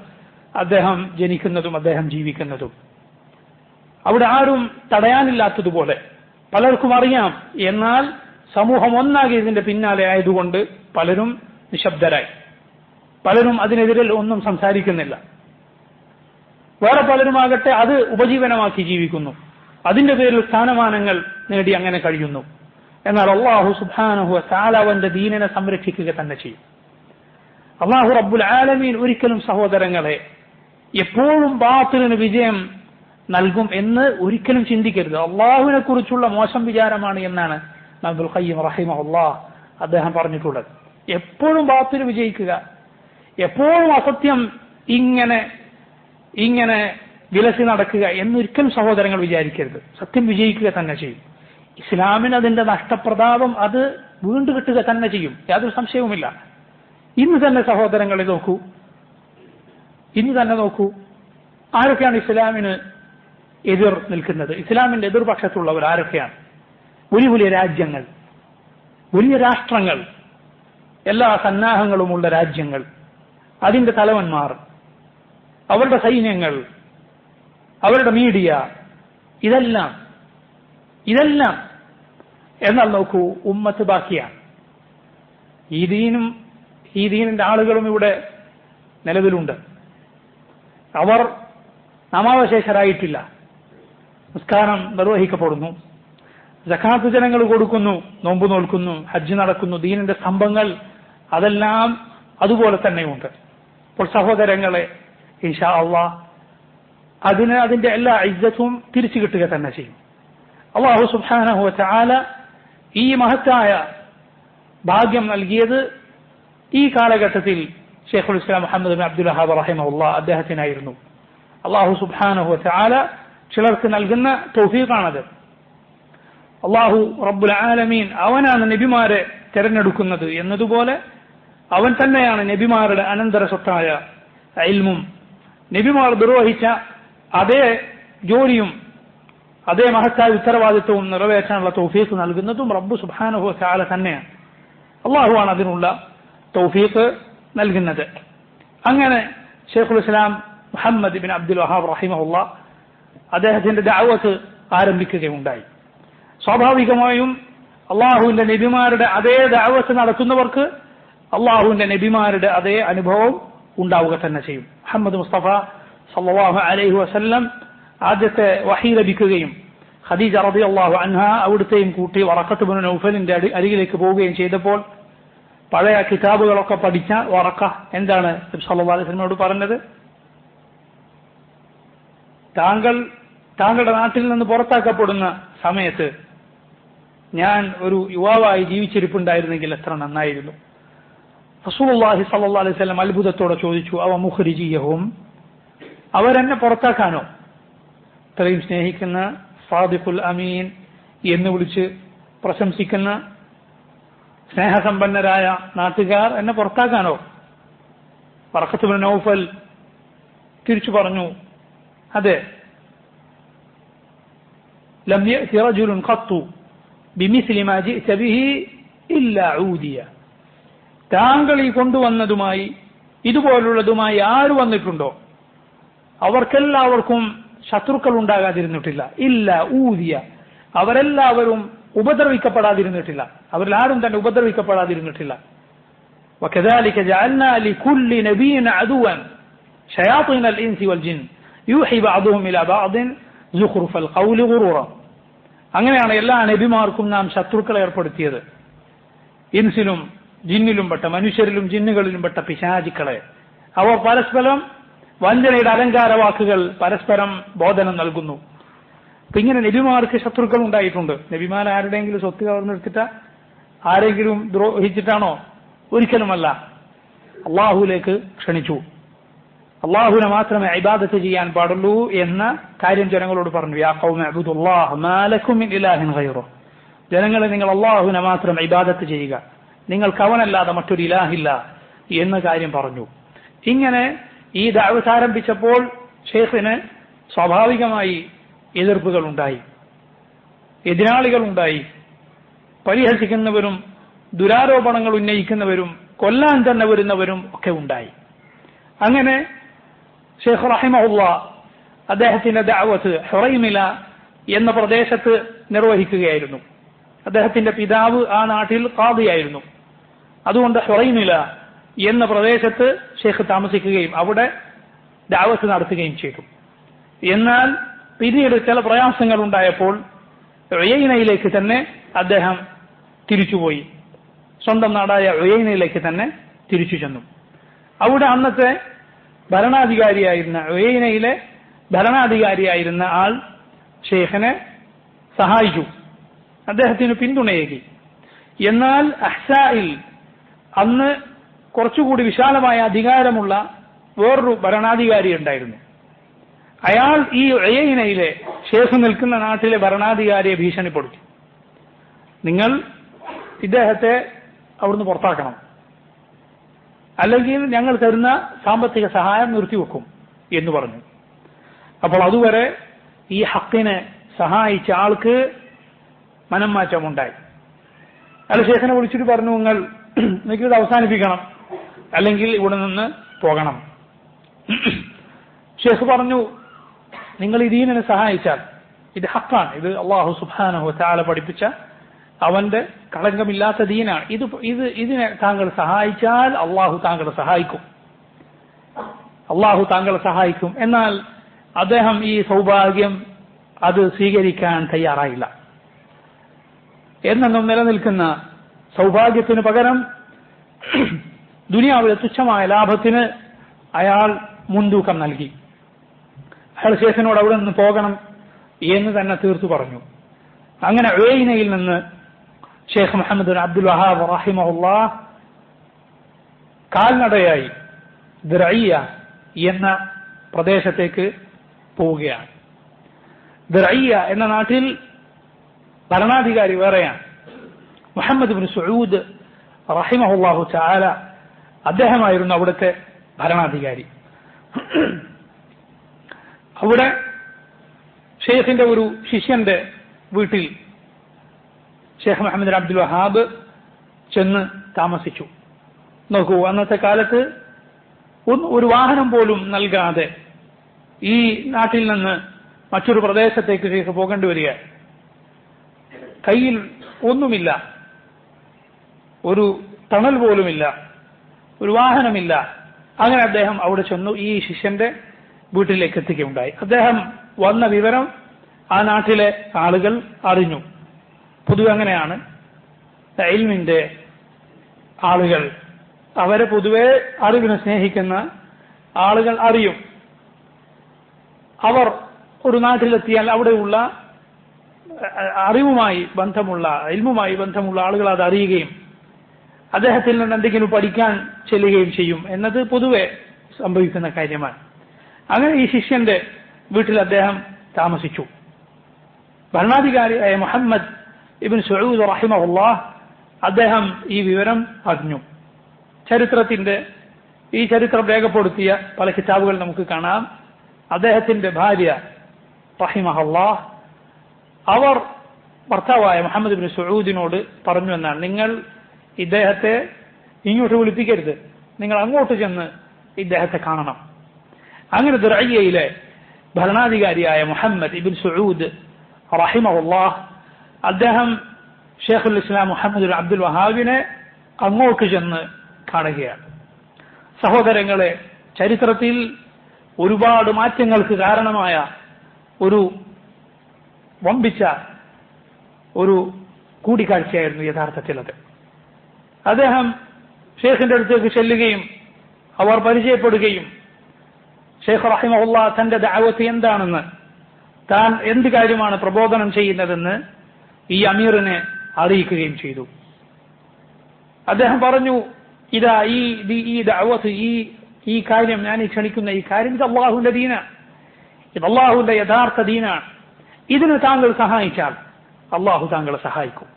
അദ്ദേഹം ജനിക്കുന്നതും അദ്ദേഹം ജീവിക്കുന്നതും. അവിടെ ആരും തടയാനില്ലാത്തതുപോലെ പലർക്കും അറിയാം. എന്നാൽ സമൂഹം ഒന്നാകെ ഇതിന്റെ പിന്നാലെ ആയതുകൊണ്ട് പലരും നിശബ്ദരായി, പലരും അതിനെതിരെ ഒന്നും സംസാരിക്കുന്നില്ല. വേറെ പലരുമാകട്ടെ അത് ഉപജീവനമാക്കി ജീവിക്കുന്നു, അതിന്റെ പേരിൽ സ്ഥാനമാനങ്ങൾ നേടി അങ്ങനെ കഴിയുന്നു. എന്നാൽ അല്ലാഹു സുബ്ഹാനഹു വ തആല അവന്റെ ദീനിനെ സംരക്ഷിക്കുക തന്നെ ചെയ്യും. അല്ലാഹു റബ്ബുൽ ആലമീൻ ഒരിക്കലും സഹോദരങ്ങളെ എപ്പോഴും ബാത്തിലിന് വിജയം നൽകും എന്ന് ഒരിക്കലും ചിന്തിക്കരുത്. അള്ളാഹുവിനെ കുറിച്ചുള്ള മോശം വിചാരമാണ് എന്നാണ് അബ്ദുൽ ഖയ്യിം റഹിമഹുല്ലാഹ് അദ്ദേഹം പറഞ്ഞിട്ടുള്ളത്. എപ്പോഴും ബാത്തിൽ വിജയിക്കുക, എപ്പോഴും അസത്യം ഇങ്ങനെ വിലസി നടക്കുക എന്നൊരിക്കലും സഹോദരങ്ങൾ വിചാരിക്കരുത്. സത്യം വിജയിക്കുക തന്നെ ചെയ്യും. ഇസ്ലാമിന് അതിന്റെ നഷ്ടപ്രതാപം അത് വീണ്ടും കിട്ടുക തന്നെ ചെയ്യും, യാതൊരു സംശയവുമില്ല. ഇന്ന് തന്നെ സഹോദരങ്ങളെ നോക്കൂ, ഇന്ന് തന്നെ നോക്കൂ, ആരൊക്കെയാണ് ഇസ്ലാമിന് എതിർ നിൽക്കുന്നത്? ഇസ്ലാമിന്റെ എതിർപക്ഷത്തുള്ളവർ ആരൊക്കെയാണ്? വലിയ വലിയ രാജ്യങ്ങൾ, വലിയ രാഷ്ട്രങ്ങൾ, എല്ലാ സന്നാഹങ്ങളുമുള്ള രാജ്യങ്ങൾ, അതിന്റെ തലവന്മാർ, അവരുടെ സൈന്യങ്ങൾ, അവരുടെ മീഡിയ, ഇതെല്ലാം എന്നാൽ നോക്കൂ, ഉമ്മത്ത് ബാക്കിയാണ്. ഈ ദീനിന്റെ ആളുകളും ഇവിടെ നിലവിലുണ്ട്. അവർ നാമാവശേഷരായിട്ടില്ല. നിസ്കാരം നിർവഹിക്കപ്പെടുന്നു, സക്കാത്ത് ജനങ്ങൾ കൊടുക്കുന്നു, നോമ്പ് നോൽക്കുന്നു, ഹജ്ജ് നടക്കുന്നു, ദീനിന്റെ സ്തംഭങ്ങൾ അതെല്ലാം അതുപോലെ തന്നെയുണ്ട്. അപ്പോൾ സഹോദരങ്ങളെ, ഇൻഷാ അല്ലാഹ് അതിന്റെ എല്ലാ ഇസ്സത്തും തിരിച്ചു കിട്ടുക തന്നെ ചെയ്യും. അല്ലാഹു സുബ്ഹാനഹു വ തആല ഈ മഹത്തായ ഭാഗ്യം നൽകിയത് ഈ കാലഘട്ടത്തിൽ ഷെയ്ഖുൽ ഇസ്ലാം മുഹമ്മദ് ബിൻ അബ്ദുൽ വഹാബ് റഹിമഹുല്ലാഹ് അദ്ദേഹത്തിനായിരുന്നു. അല്ലാഹു സുബ്ഹാനഹു വ തആല ചിലർക്ക് നൽകുന്ന തൗഫീഖാണത്. അള്ളാഹു റബ്ബുൽ ആലമീൻ അവനാണ് നബിമാരെ തെരഞ്ഞെടുക്കുന്നത് എന്നതുപോലെ അവൻ തന്നെയാണ് നബിമാരുടെ അനന്തര സ്വത്തായ ഇൽമും നബിമാർ നിർവഹിച്ച അതേ ജോലിയും അതേ മഹത്തായ ഉത്തരവാദിത്വവും നിറവേറ്റാനുള്ള തൗഫീഖ് നൽകുന്നതും റബ്ബ് സുബ്ഹാനഹു വ തആല തന്നെയാണ്. അള്ളാഹുവാണ് അതിനുള്ള തൗഫീഖ് നൽകുന്നത്. അങ്ങനെ ശൈഖുൽ ഇസ്ലാം മുഹമ്മദ് ഇബ്നു അബ്ദുൽ വഹാബ് റഹിമഹുല്ലാഹ് അദ്ദേഹത്തിന്റെ ദഅവത്ത് ആരംഭിക്കുകയുണ്ടായി. സ്വാഭാവികമായും അള്ളാഹുവിന്റെ നബിമാരുടെ അതേ ദഅവത്ത് നടത്തുന്നവർക്ക് അള്ളാഹുവിന്റെ നബിമാരുടെ അതേ അനുഭവം ഉണ്ടാവുക തന്നെ ചെയ്യും. മുഹമ്മദ് മുസ്തഫ സല്ലല്ലാഹു അലൈഹി വസല്ലം ആദ്യത്തെ വഹി ലഭിക്കുകയും ഖദീജ റളിയല്ലാഹു അൻഹ അവിടുത്തെയും കൂട്ടി വറഖത്ത് ഇബ്നു നൗഫലിന്റെ അരികിലേക്ക് പോവുകയും ചെയ്തപ്പോൾ പഴയ കിതാബുകളൊക്കെ പഠിച്ച വറഖ എന്താണ് നബി സല്ലല്ലാഹു അലൈഹി വസല്ലമയോട് പറഞ്ഞത്? താങ്കളുടെ നാട്ടിൽ നിന്ന് പുറത്താക്കപ്പെടുന്ന സമയത്ത് ഞാൻ ഒരു യുവാവായി ജീവിച്ചിരിപ്പുണ്ടായിരുന്നെങ്കിൽ എത്ര നന്നായിരുന്നു. റസൂലുള്ളാഹി സ്വല്ലല്ലാഹു അലൈഹി വസല്ലം അത്ഭുതത്തോടെ ചോദിച്ചു, അവ മുഖ്രിജിയഹും, അവരെന്നെ പുറത്താക്കാനോ? ഇത്രയും സ്നേഹിക്കുന്ന സാദിഖുൽ അമീൻ എന്ന് വിളിച്ച് പ്രശംസിക്കുന്ന സ്നേഹസമ്പന്നരായ നാട്ടുകാർ എന്നെ പുറത്താക്കാനോ? വറഖത്ത് ഇബ്നു നൗഫൽ തിരിച്ചു പറഞ്ഞു, അതെ, ലം യഅതി റജുലുൻ ഖത്തു ബിമിസ്ലി മാ ജിഅത ബിഹി ഇല്ലാ ഊദിയ. താങ്കൾ ഈ കൊണ്ടുവന്നതുമായി ഇതുപോലുള്ളതുമായി ആര് വന്നിട്ടുണ്ടോ അവർക്കെല്ലാവർക്കും ശത്രുക്കൾ ഉണ്ടാകാതിരുന്നിട്ടില്ല. ഇല്ല ഊദിയ, അവരെല്ലാവരും ഉപദ്രവിക്കപ്പെടാതിരുന്നിട്ടില്ല, അവരിൽ ആരും തന്നെ ഉപദ്രവിക്കപ്പെടാതിരുന്നിട്ടില്ല. وكذلك جعلنا لكل نبي عدوا شياطين الإنس والجن يوحي بعضهم إلى بعض زخرف القول غرورا. അങ്ങനെയാണ് എല്ലാ നബിമാർക്കും നാം ശത്രുക്കളെ ഏർപ്പെടുത്തിയത്. ഇൻസിലും ജിന്നിലും പെട്ട, മനുഷ്യരിലും ജിന്നുകളിലും പെട്ട പിശാചുക്കളെ. അവർ പരസ്പരം വഞ്ചനയുടെ അലങ്കാര വാക്കുകൾ പരസ്പരം ബോധനം നൽകുന്നു. അപ്പൊ ഇങ്ങനെ നബിമാർക്ക് ശത്രുക്കൾ ഉണ്ടായിട്ടുണ്ട്. നബിമാർ ആരുടെയെങ്കിലും സ്വത്ത് കവർന്നെടുത്തിട്ടാ, ആരെങ്കിലും ദ്രോഹിച്ചിട്ടാണോ? ഒരിക്കലുമല്ല. അള്ളാഹുലേക്ക് ക്ഷണിച്ചു, അള്ളാഹുവിനെ മാത്രമേ ഇബാദത്ത് ചെയ്യാൻ പാടുള്ളൂ എന്ന കാര്യം ജനങ്ങളോട് പറഞ്ഞു. യാ ഖൗമി അബ്ദുല്ലാഹ മാ ലക്കും മിൻ ഇലാഹിൻ ഗൈറു. ജനങ്ങളെ, നിങ്ങൾ അള്ളാഹുവിനെ മാത്രം ഇബാദത്ത് ചെയ്യുക, നിങ്ങൾക്ക് അവനല്ലാതെ മറ്റൊരു ഇലാഹില്ല എന്ന കാര്യം പറഞ്ഞു. ഇങ്ങനെ ഈ ദഅവത്ത് ആരംഭിച്ചപ്പോൾ ഷെയ്ഖിന് സ്വാഭാവികമായി എതിർപ്പുകൾ ഉണ്ടായി, എതിരാളികൾ ഉണ്ടായി, പരിഹസിക്കുന്നവരും ദുരാരോപണങ്ങൾ ഉന്നയിക്കുന്നവരും കൊല്ലാൻ തന്നെ വരുന്നവരും ഒക്കെ ഉണ്ടായി. അങ്ങനെ ഷെയ്ഖ് റഹിമഹുല്ലാഹ് അദ്ദേഹത്തിന്റെ ദഅവത്ത് ഹുറൈമില എന്ന പ്രദേശത്ത് നിർവഹിക്കുകയായിരുന്നു. അദ്ദേഹത്തിന്റെ പിതാവ് ആ നാട്ടിൽ ഖാദിയായിരുന്നു. അതുകൊണ്ട് ഹുറൈമില എന്ന പ്രദേശത്ത് ഷെയ്ഖ് താമസിക്കുകയും അവിടെ ദഅവത്ത് നടത്തുകയും ചെയ്തു. എന്നാൽ പിന്നീട് ചില പ്രയാസങ്ങൾ ഉണ്ടായപ്പോൾ ഉയൈനയിലേക്ക് തന്നെ അദ്ദേഹം തിരിച്ചുപോയി. സ്വന്തം നാടായ ഉയൈനയിലേക്ക് തന്നെ തിരിച്ചു ചെന്നു. അവിടെ അന്നത്തെ ഭരണാധികാരിയായിരുന്ന, ഉയൈനയിലെ ഭരണാധികാരിയായിരുന്ന ആൾ ഷെയ്ഖിനെ സഹായിച്ചു, അദ്ദേഹത്തിന് പിന്തുണയേകി. എന്നാൽ അഹ്സായിൽ അന്ന് കുറച്ചുകൂടി വിശാലമായ അധികാരമുള്ള വേറൊരു ഭരണാധികാരി ഉണ്ടായിരുന്നു. അയാൾ ഈ ഉയൈനയിലെ ഷെയ്ഖ് നിൽക്കുന്ന നാട്ടിലെ ഭരണാധികാരിയെ ഭീഷണിപ്പെടുത്തി, നിങ്ങൾ ഇദ്ദേഹത്തെ അവിടുന്ന് പുറത്താക്കണം, അല്ലെങ്കിൽ ഞങ്ങൾ തരുന്ന സാമ്പത്തിക സഹായം നിർത്തിവെക്കും എന്ന് പറഞ്ഞു. അപ്പോൾ അതുവരെ ഈ ഹക്കിനെ സഹായിച്ച ആൾക്ക് മനംമാറ്റമുണ്ടായി. അയാൾ ഷെയ്ഖിനെ വിളിച്ചിട്ട് പറഞ്ഞു, നിങ്ങൾക്കിത് അവസാനിപ്പിക്കണം, അല്ലെങ്കിൽ ഇവിടെ നിന്ന് പോകണം. ഷെയ്ഖ് പറഞ്ഞു, നിങ്ങൾ ഈ ദീനിനെ സഹായിച്ചാൽ ഇത് ഹക്കാണ്, ഇത് അല്ലാഹു സുബ്ഹാനഹു വ തആല പഠിപ്പിച്ച അവന്റെ കളങ്കമില്ലാത്ത ദീനാണ്, ഇതിനെ താങ്കൾ സഹായിച്ചാൽ അള്ളാഹു താങ്കളെ സഹായിക്കും, അള്ളാഹു താങ്കളെ സഹായിക്കും. എന്നാൽ അദ്ദേഹം ഈ സൗഭാഗ്യം അത് സ്വീകരിക്കാൻ തയ്യാറായില്ല. എന്നെന്നും നിലനിൽക്കുന്ന സൗഭാഗ്യത്തിന് പകരം ദുനിയാവിലെ തുച്ഛമായ ലാഭത്തിന് അയാൾ മുൻതൂക്കം നൽകി. അയാൾ ഷെയ്ഖിനോട് അവിടെ നിന്ന് പോകണം എന്ന് തന്നെ തീർത്തു പറഞ്ഞു. അങ്ങനെ ഉയൈനയിൽ നിന്ന് ഷെയ്ഖ് മുഹമ്മദ് ബിൻ അബ്ദുൽ വഹാബ് റഹിമഹുല്ലാഹ് കാൽനടയായി ദിർഇയ്യ എന്ന പ്രദേശത്തേക്ക് പോവുകയാണ്. ദിർഇയ്യ എന്ന നാട്ടിൽ ഭരണാധികാരി വേറെയാണ്. മുഹമ്മദ് ഇബ്നു സഊദ് റഹിമഹുല്ലാഹു തആല അദ്ദേഹമായിരുന്നു അവിടുത്തെ ഭരണാധികാരി. അവിടെ ഷെയ്ഖിന്റെ ഒരു ശിഷ്യന്റെ വീട്ടിൽ ഷെയ്ഖ് മുഹമ്മദ് ബിൻ അബ്ദുൽ വഹാബ് ചെന്ന് താമസിച്ചു. നോക്കൂ, അന്നത്തെ കാലത്ത് ഒരു വാഹനം പോലും നൽകാതെ ഈ നാട്ടിൽ നിന്ന് മറ്റൊരു പ്രദേശത്തേക്ക് ഷെയ്ഖ് പോകേണ്ടി വരിക. കയ്യിൽ ഒന്നുമില്ല, ഒരു തണൽ പോലുമില്ല, ഒരു വാഹനമില്ല. അങ്ങനെ അദ്ദേഹം അവിടെ ചെന്നു ഈ ശിഷ്യന്റെ വീട്ടിലേക്ക് എത്തിക്കുകയുണ്ടായി. അദ്ദേഹം വന്ന വിവരം ആ നാട്ടിലെ ആളുകൾ അറിഞ്ഞു. പൊതുവെ അങ്ങനെയാണ് ഇൽമിന്റെ ആളുകൾ, അവരെ പൊതുവെ അറിവിനെ സ്നേഹിക്കുന്ന ആളുകൾ അറിയും. അവർ ഒരു നാട്ടിലെത്തിയാൽ അവിടെയുള്ള അറിവുമായി ബന്ധമുള്ള ഇൽമുമായി ബന്ധമുള്ള ആളുകൾ അത് അറിയുകയും അദ്ദേഹത്തിൽ നിന്ന് എന്തെങ്കിലും പഠിക്കാൻ ചെല്ലുകയും ചെയ്യും എന്നത് പൊതുവെ സംഭവിക്കുന്ന കാര്യമാണ്. അങ്ങനെ ഈ ശിഷ്യന്റെ വീട്ടിൽ അദ്ദേഹം താമസിച്ചു. ഭരണാധികാരിയായ മുഹമ്മദ് ഇബ്നു സഊദ് റഹിമഹുല്ലാഹ് അദ്ദേഹം ഈ വിവരം അറിഞ്ഞു. ഈ ചരിത്രം രേഖപ്പെടുത്തിയ പല കിതാബുകൾ നമുക്ക് കാണാം. അദ്ദേഹത്തിന്റെ ഭാര്യ റഹിമഹുല്ലാഹ് അവർ ഭർത്താവായ മുഹമ്മദ് ഇബ്നു സഊദിനോട് പറഞ്ഞു എന്നാണ്, നിങ്ങൾ ഇദ്ദേഹത്തെ ഇങ്ങോട്ട് വിളിപ്പിക്കരുത്, നിങ്ങൾ അങ്ങോട്ട് ചെന്ന് ഇദ്ദേഹത്തെ കാണണം. അങ്ങനെ ദുറയ്യയിലെ ഭരണാധികാരിയായ മുഹമ്മദ് ഇബ്നു സഊദ് റഹിമഹുല്ലാഹ് അദ്ദേഹം ഷെയ്ഖുൽ ഇസ്ലാം മുഹമ്മദ് ബിൻ അബ്ദുൽ വഹാബിനെ അങ്ങോട്ട് ചെന്ന് കാണുകയാണ്. സഹോദരങ്ങളെ, ചരിത്രത്തിൽ ഒരുപാട് മാറ്റങ്ങൾക്ക് കാരണമായ ഒരു വമ്പിച്ച ഒരു കൂടിക്കാഴ്ചയായിരുന്നു യഥാർത്ഥത്തിൽ അത്. അദ്ദേഹം ഷെയ്ഖിന്റെ അടുത്തേക്ക് ചെല്ലുകയും അവർ പരിചയപ്പെടുകയും ഷെയ്ഖ് റഹിമഹുല്ലാഹ് തന്റെ ദഅവത്ത് എന്താണെന്ന്, താൻ എന്ത് കാര്യമാണ് പ്രബോധനം ചെയ്യുന്നതെന്ന് ഈ അമീറിനെ അറിയിക്കുകയും ചെയ്തു. അദ്ദേഹം പറഞ്ഞു, ഇതാ ഈ ദഅവത്ത്, ഈ കാര്യം, ഞാൻ ഈ ക്ഷണിക്കുന്ന ഈ കാര്യം, ഇത് അള്ളാഹുവിന്റെ ദീനാണ്, ഇത് അള്ളാഹുവിന്റെ യഥാർത്ഥ ദീനാണ്. ഇതിന് താങ്കൾ സഹായിച്ചാൽ അള്ളാഹു താങ്കളെ സഹായിക്കും.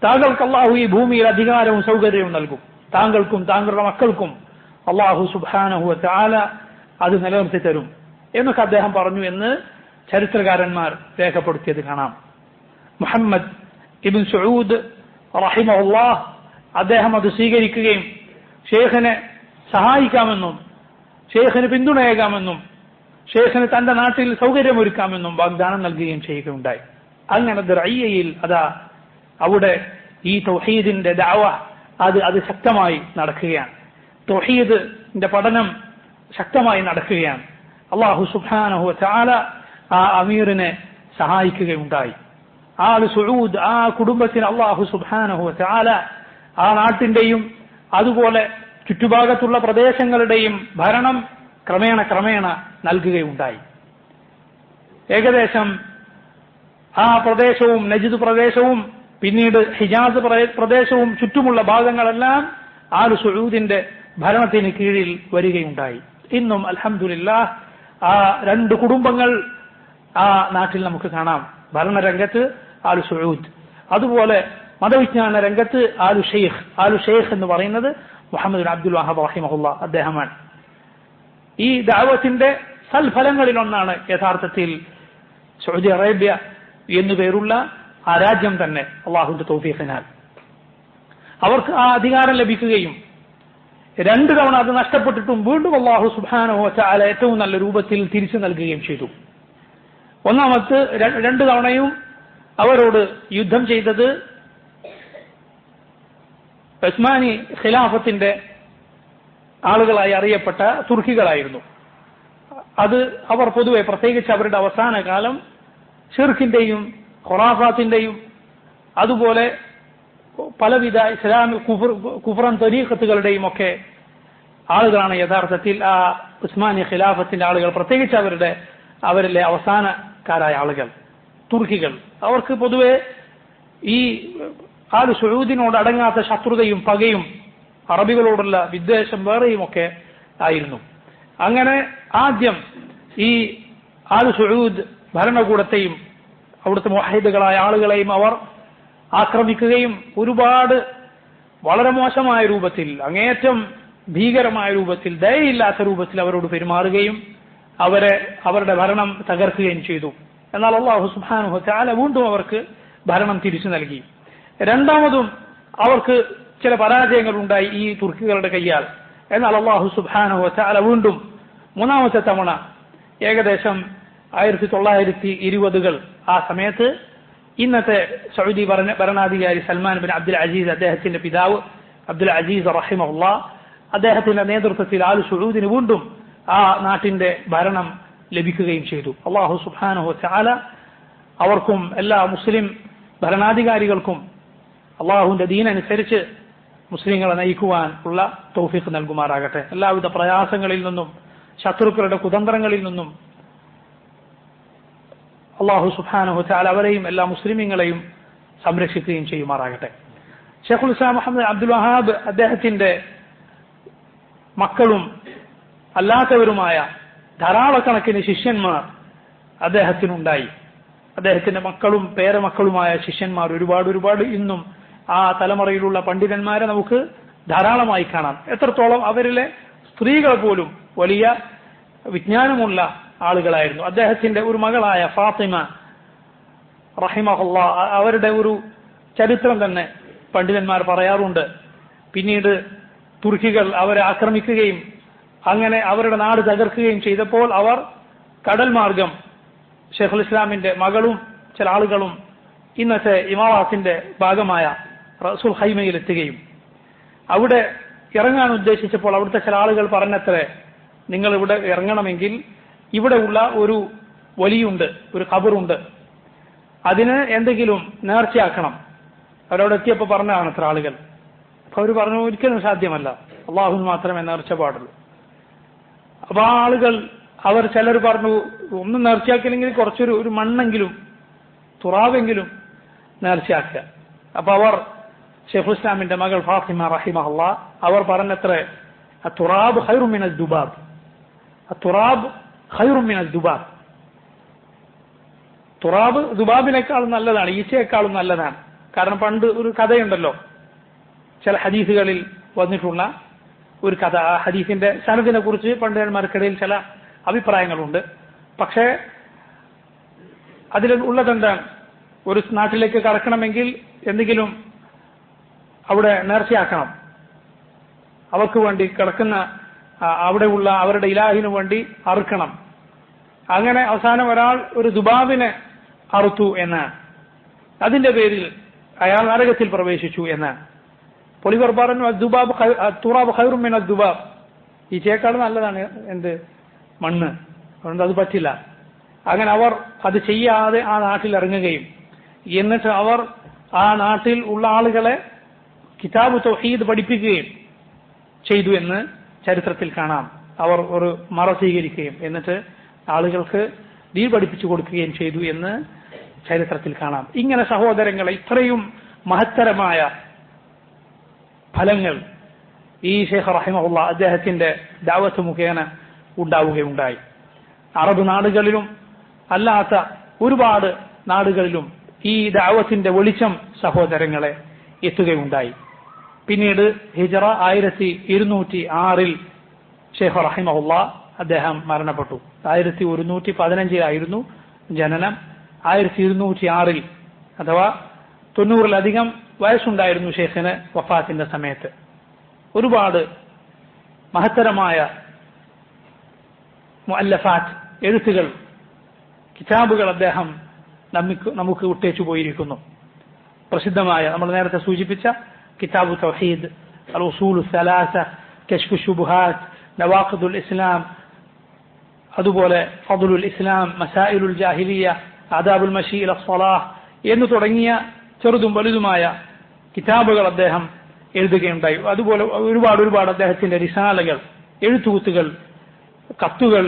താങ്കൾക്ക് അള്ളാഹു ഈ ഭൂമിയിൽ അധികാരവും സൗകര്യവും നൽകും. താങ്കൾക്കും താങ്കളുടെ മക്കൾക്കും അള്ളാഹു സുബ്ഹാനഹു വ തആല അത് നിലനിർത്തി തരും എന്നൊക്കെ അദ്ദേഹം പറഞ്ഞു എന്ന് ചരിത്രകാരന്മാർ രേഖപ്പെടുത്തിയത് കാണാം. മുഹമ്മദ് ഇബ്നു സഊദ് റഹിമഹുല്ലാഹ് അദ്ദേഹം അത് സ്വീകരിക്കുകയും ഷെയ്ഖിനെ സഹായിക്കാമെന്നും ഷെയ്ഖിന് പിന്തുണയേകാമെന്നും ഷെയ്ഖിന് തന്റെ നാട്ടിൽ സൗകര്യമൊരുക്കാമെന്നും വാഗ്ദാനം നൽകുകയും ചെയ്യുകയുണ്ടായി. അങ്ങനെ ദുറയ്യയിൽ അതാ അവിടെ ഈ തൗഹീദിന്റെ ദഅവ അത് ശക്തമായി നടക്കുകയാണ്. തൗഹീദിന്റെ പഠനം ശക്തമായി നടക്കുകയാണ്. അല്ലാഹു സുബ്ഹാനഹു വ തആല ആ അമീറിനെ സഹായിക്കുകയുണ്ടായി. ആൽ സഊദ്, ആ കുടുംബത്തിന് അല്ലാഹു സുബ്ഹാനഹു വ തആല ആ നാട്ടിന്റെയും അതുപോലെ ചുറ്റുഭാഗത്തുള്ള പ്രദേശങ്ങളുടെയും ഭരണം ക്രമേണ നൽകുകയുണ്ടായി. ഏകദേശം ആ പ്രദേശവും നജ്ദ് പ്രദേശവും പിന്നീട് ഹിജാസ് പ്രദേശവും ചുറ്റുമുള്ള ഭാഗങ്ങളെല്ലാം ആൽ സഊദിന്റെ ഭരണത്തിന് കീഴിൽ വരികയുണ്ടായി. ഇന്നും അൽഹംദുലില്ലാഹ് ആ രണ്ട് കുടുംബങ്ങൾ ആ നാട്ടിൽ നമുക്ക് കാണാം. ഭരണരംഗത്ത് ആൽ സഊദ്, അതുപോലെ മതവിജ്ഞാന രംഗത്ത് ആലു ഷെയ്ഖ് എന്ന് പറയുന്നത് മുഹമ്മദ് ബിൻ അബ്ദുൽ വഹാബ് റഹിമഹുല്ലാഹ് അദ്ദേഹമാണ്. ഈ ദഅവത്തിന്റെ സൽഫലങ്ങളിലൊന്നാണ് യഥാർത്ഥത്തിൽ സൗദി അറേബ്യ എന്നുപേരുള്ള ആ രാജ്യം തന്നെ അള്ളാഹുവിന്റെ തൗഫീഖിനാൽ അവർക്ക് ആ അധികാരം ലഭിക്കുകയും 2 തവണ അത് നഷ്ടപ്പെട്ടിട്ടും വീണ്ടും അള്ളാഹു സുബ്ഹാനഹു വ തആല ഏറ്റവും നല്ല രൂപത്തിൽ തിരിച്ചു നൽകുകയും ചെയ്തു. ഒന്നാമത്തെ 2 തവണയും അവരോട് യുദ്ധം ചെയ്തത് ഉസ്മാനി ഖിലാഫത്തിന്റെ ആളുകളായി അറിയപ്പെട്ട തുർക്കികളായിരുന്നു. അത് അവർ പൊതുവെ പ്രത്യേകിച്ച് അവരുടെ അവസാന കാലം ഷിർക്കിന്റെയും ഖുറാഫാത്തിന്റെയും അതുപോലെ പലവിധ ഇസ്ലാമിക് കുഫ്റൻ തരീഖത്തുകളുടെയും ഒക്കെ ആളുകളാണ് യഥാർത്ഥത്തിൽ ആ ഉസ്മാനി ഖിലാഫത്തിന്റെ ആളുകൾ. പ്രത്യേകിച്ച് അവരിലെ അവസാനക്കാരായ ആളുകൾ തുർക്കികൾ. അവർക്ക് പൊതുവെ ഈ ആൽ സഊദിനോട് അടങ്ങാത്ത ശത്രുതയും പകയും അറബികളോടുള്ള വിദ്വേഷം വേറെയും ഒക്കെ ആയിരുന്നു. അങ്ങനെ ആദ്യം ഈ ആൽ സഊദ് ഭരണകൂടത്തെയും അവിടുത്തെ മുവഹ്ഹിദുകളായ ആളുകളെയും അവർ ആക്രമിക്കുകയും ഒരുപാട് വളരെ മോശമായ രൂപത്തിൽ, അങ്ങേയറ്റം ഭീകരമായ രൂപത്തിൽ, ദയയില്ലാത്ത രൂപത്തിൽ അവരോട് പെരുമാറുകയും അവരുടെ ഭരണം തകർക്കുകയും ചെയ്തു. എന്നാൽ അല്ലാഹു സുബ്ഹാനഹു വ തആല വീണ്ടും അവർക്ക് ഭരണം തിരിച്ചു നൽകി. രണ്ടാമതും അവർക്ക് ചില പരാജയങ്ങൾ ഉണ്ടായി ഈ തുർക്കികളുടെ കയ്യാൽ. എന്നാൽ അല്ലാഹു സുബ്ഹാനഹു വ തആല വീണ്ടും മൂന്നാമത്തെ തവണ ഏകദേശം 1920 ആ സമയത്ത് ഇന്നത്തെ സൗദി ഭരണാധികാരി സൽമാൻ ബിൻ അബ്ദുൽ അസീസ്, അദ്ദേഹത്തിന്റെ പിതാവ് അബ്ദുൽ അസീസ് റഹിമഹുല്ലാഹ്, അദ്ദേഹത്തിന്റെ നേതൃത്വത്തിൽ ആൽ സഊദിന് വീണ്ടും ആ നാട്ടിന്റെ ഭരണം ലഭിക്കുകയും ചെയ്തു. അല്ലാഹു സുബ്ഹാനഹു വ തആല അവർക്കും എല്ലാ മുസ്ലിം ഭരണാധികാരികൾക്കും അള്ളാഹുവിന്റെ ദീനനുസരിച്ച് മുസ്ലിങ്ങളെ നയിക്കുവാൻ ഉള്ള തൗഫീഖ് നൽകുമാറാകട്ടെ. എല്ലാവിധ പ്രയാസങ്ങളിൽ നിന്നും ശത്രുക്കളുടെ കുതന്ത്രങ്ങളിൽ നിന്നും അള്ളാഹു സുബ്ഹാനഹു വ തആല അവരെയും എല്ലാ മുസ്ലിമീങ്ങളെയും സംരക്ഷിക്കുകയും ചെയ്യുമാറാകട്ടെ. ഷെയ്ഖുൽ ഇസ്ലാം മുഹമ്മദ് അബ്ദുൽ വഹാബ് അദ്ദേഹത്തിന്റെ മക്കളും അല്ലാത്തവരുമായ ധാരാളക്കണക്കിന് ശിഷ്യന്മാർ അദ്ദേഹത്തിനുണ്ടായി. അദ്ദേഹത്തിന്റെ മക്കളും പേരമക്കളുമായ ശിഷ്യന്മാർ ഒരുപാട് ഇന്നും ആ തലമുറയിലുള്ള പണ്ഡിതന്മാരെ നമുക്ക് ധാരാളമായി കാണാം. എത്രത്തോളം അവരിലെ സ്ത്രീകൾ പോലും വലിയ വിജ്ഞാനമുള്ള ആളുകളായിരുന്നു. അദ്ദേഹത്തിന്റെ ഒരു മകളായ ഫാത്തിമ റഹിമഹുല്ലാ, അവരുടെ ഒരു ചരിത്രം തന്നെ പണ്ഡിതന്മാർ പറയാറുണ്ട്. പിന്നീട് തുർക്കികൾ അവരെ ആക്രമിക്കുകയും അങ്ങനെ അവരുടെ നാട് തകർക്കുകയും ചെയ്തപ്പോൾ അവർ കടൽ മാർഗം ഷെയ്ഖുൽ ഇസ്ലാമിന്റെ മകളും ചില ആളുകളും ഇന്നത്തെ ഇമാറാത്തിന്റെ ഭാഗമായ റസൂൽ ഖൈമയിലെത്തുകയും അവിടെ ഇറങ്ങാൻ ഉദ്ദേശിച്ചപ്പോൾ അവിടുത്തെ ചില ആളുകൾ പറഞ്ഞത്രേ, നിങ്ങൾ ഇവിടെ ഇറങ്ങണമെങ്കിൽ ഇവിടെ ഉള്ള ഒരു വലിയുണ്ട്, ഒരു ഖബറുണ്ട്, അതിന് എന്തെങ്കിലും നേർച്ചയാക്കണം. അവരവിടെ എത്തിയപ്പോൾ പറഞ്ഞതാണ് അത്ര ആളുകൾ. അപ്പൊ അവർ പറഞ്ഞു, ഒരിക്കലും സാധ്യമല്ല, അള്ളാഹുവിന് മാത്രമേ നേർച്ച പാടുള്ളൂ. അപ്പൊ ആ ആളുകൾ ചിലർ പറഞ്ഞു, ഒന്നും നേർച്ചയാക്കില്ലെങ്കിൽ കുറച്ചൊരു മണ്ണെങ്കിലും തുറാവെങ്കിലും നേർച്ചയാക്കുക. അപ്പൊ അവർ ഷെയ്ഖുൽ ഇസ്ലാമിന്റെ മകൾ ഫാത്തിമ റഹിമഹുല്ലാ അവർ പറഞ്ഞത്രേ, തുറാബ് ഖൈറും മിനൽ ദുബാബ്, തുറാബ് ഖൈറും മിനൽ ദുബാബ്. തുറാബ് ദുബാബിനേക്കാളും നല്ലതാണ്, ഈച്ചയെക്കാളും നല്ലതാണ്. കാരണം പണ്ട് ഒരു കഥയുണ്ടല്ലോ, ചില ഹദീസുകളിൽ വന്നിട്ടുള്ള ഒരു കഥ. ആ ഹദീസിന്റെ സനദിനെ കുറിച്ച് പണ്ഡിതന്മാർക്കിടയിൽ ചില അഭിപ്രായങ്ങളുണ്ട്. പക്ഷേ അതിൽ ഉള്ളതെന്താണ്, ഒരു നാട്ടിലേക്ക് കടക്കണമെങ്കിൽ എന്തെങ്കിലും അവിടെ നേർച്ചയാക്കണം, അവർക്ക് വേണ്ടി കിടക്കുന്ന അവിടെയുള്ള അവരുടെ ഇലാഹിനു വേണ്ടി അറുക്കണം. അങ്ങനെ അവസാനം ഒരാൾ ഒരു ദുബാബിനെ അറുത്തു എന്നാണ്. അതിന്റെ പേരിൽ അയാൾ നരകത്തിൽ പ്രവേശിച്ചു എന്നാണ്. പൊളിവർ പറഞ്ഞു, തുറാബ് ഖൈറും മിനൽ ദുബാബ്, ഈ ചേക്കാൾ നല്ലതാണ് എന്ത് മണ്ണ്, അതുകൊണ്ട് അത് പറ്റില്ല. അങ്ങനെ അവർ അത് ചെയ്യാതെ ആ നാട്ടിൽ ഇറങ്ങുകയും എന്നിട്ട് അവർ ആ നാട്ടിൽ ഉള്ള ആളുകളെ കിതാബ് തൗഹീദ് പഠിപ്പിക്കുകയും ചെയ്തു എന്ന് ചരിത്രത്തിൽ കാണാം. അവർ ഒരു മറ സ്വീകരിക്കുകയും എന്നിട്ട് ആളുകൾക്ക് ദീൻ പഠിപ്പിച്ചു കൊടുക്കുകയും ചെയ്തു എന്ന് ചരിത്രത്തിൽ കാണാം. ഇങ്ങനെ സഹോദരങ്ങളെ ഇത്രയും മഹത്തരമായ ഫലങ്ങൾ ഈ ഷെയ്ഖ് റഹിമഹുല്ലാ അദ്ദേഹത്തിന്റെ ദഅവത്ത് മുഖേന ഉണ്ടാവുകയുണ്ടായി. അറബ് നാടുകളിലും അല്ലാത്ത ഒരുപാട് നാടുകളിലും ഈ ദഅവത്തിന്റെ വെളിച്ചം സഹോദരങ്ങളെ എത്തുകയുണ്ടായി. പിന്നീട് ഹിജറ 1206 ഷെയ്ഖ് റഹിമഹുല്ലാ അദ്ദേഹം മരണപ്പെട്ടു. 1115 ജനനം. 1206 അഥവാ 90-ലധികം വയസ്സുണ്ടായിരുന്നു ഷെയ്ഖിന് വഫാത്തിന്റെ സമയത്ത്. ഒരുപാട് മഹത്തരമായ മുഅല്ലഫാത്ത്, എഴുത്തുകൾ, കിതാബുകൾ അദ്ദേഹം നമുക്ക് വിട്ടേച്ചു പോയിരിക്കുന്നു. പ്രസിദ്ധമായ നമ്മൾ നേരത്തെ സൂചിപ്പിച്ച കിതാബു തൗഹീദ്, അൽ ഉസൂലു സലാസ, കശ്ഫു ശുബ്ഹാത്ത്, നവാഖിദുൽ ഇസ്ലാം, അതുപോലെ ഫദ്ലുൽ ഇസ്ലാം, മസായിലുൽ ജാഹിലിയ, ആദാബുൽ മശീ ഇല സ്വലാഹ് എന്ന് തുടങ്ങിയ ചെറുതും വലുതുമായ കിതാബുകൾ അദ്ദേഹം എഴുതുകയുണ്ടായി. അതുപോലെ ഒരുപാട് അദ്ദേഹത്തിന്റെ റിസാലകൾ, എഴുത്തുകുത്തുകൾ, കത്തുകൾ,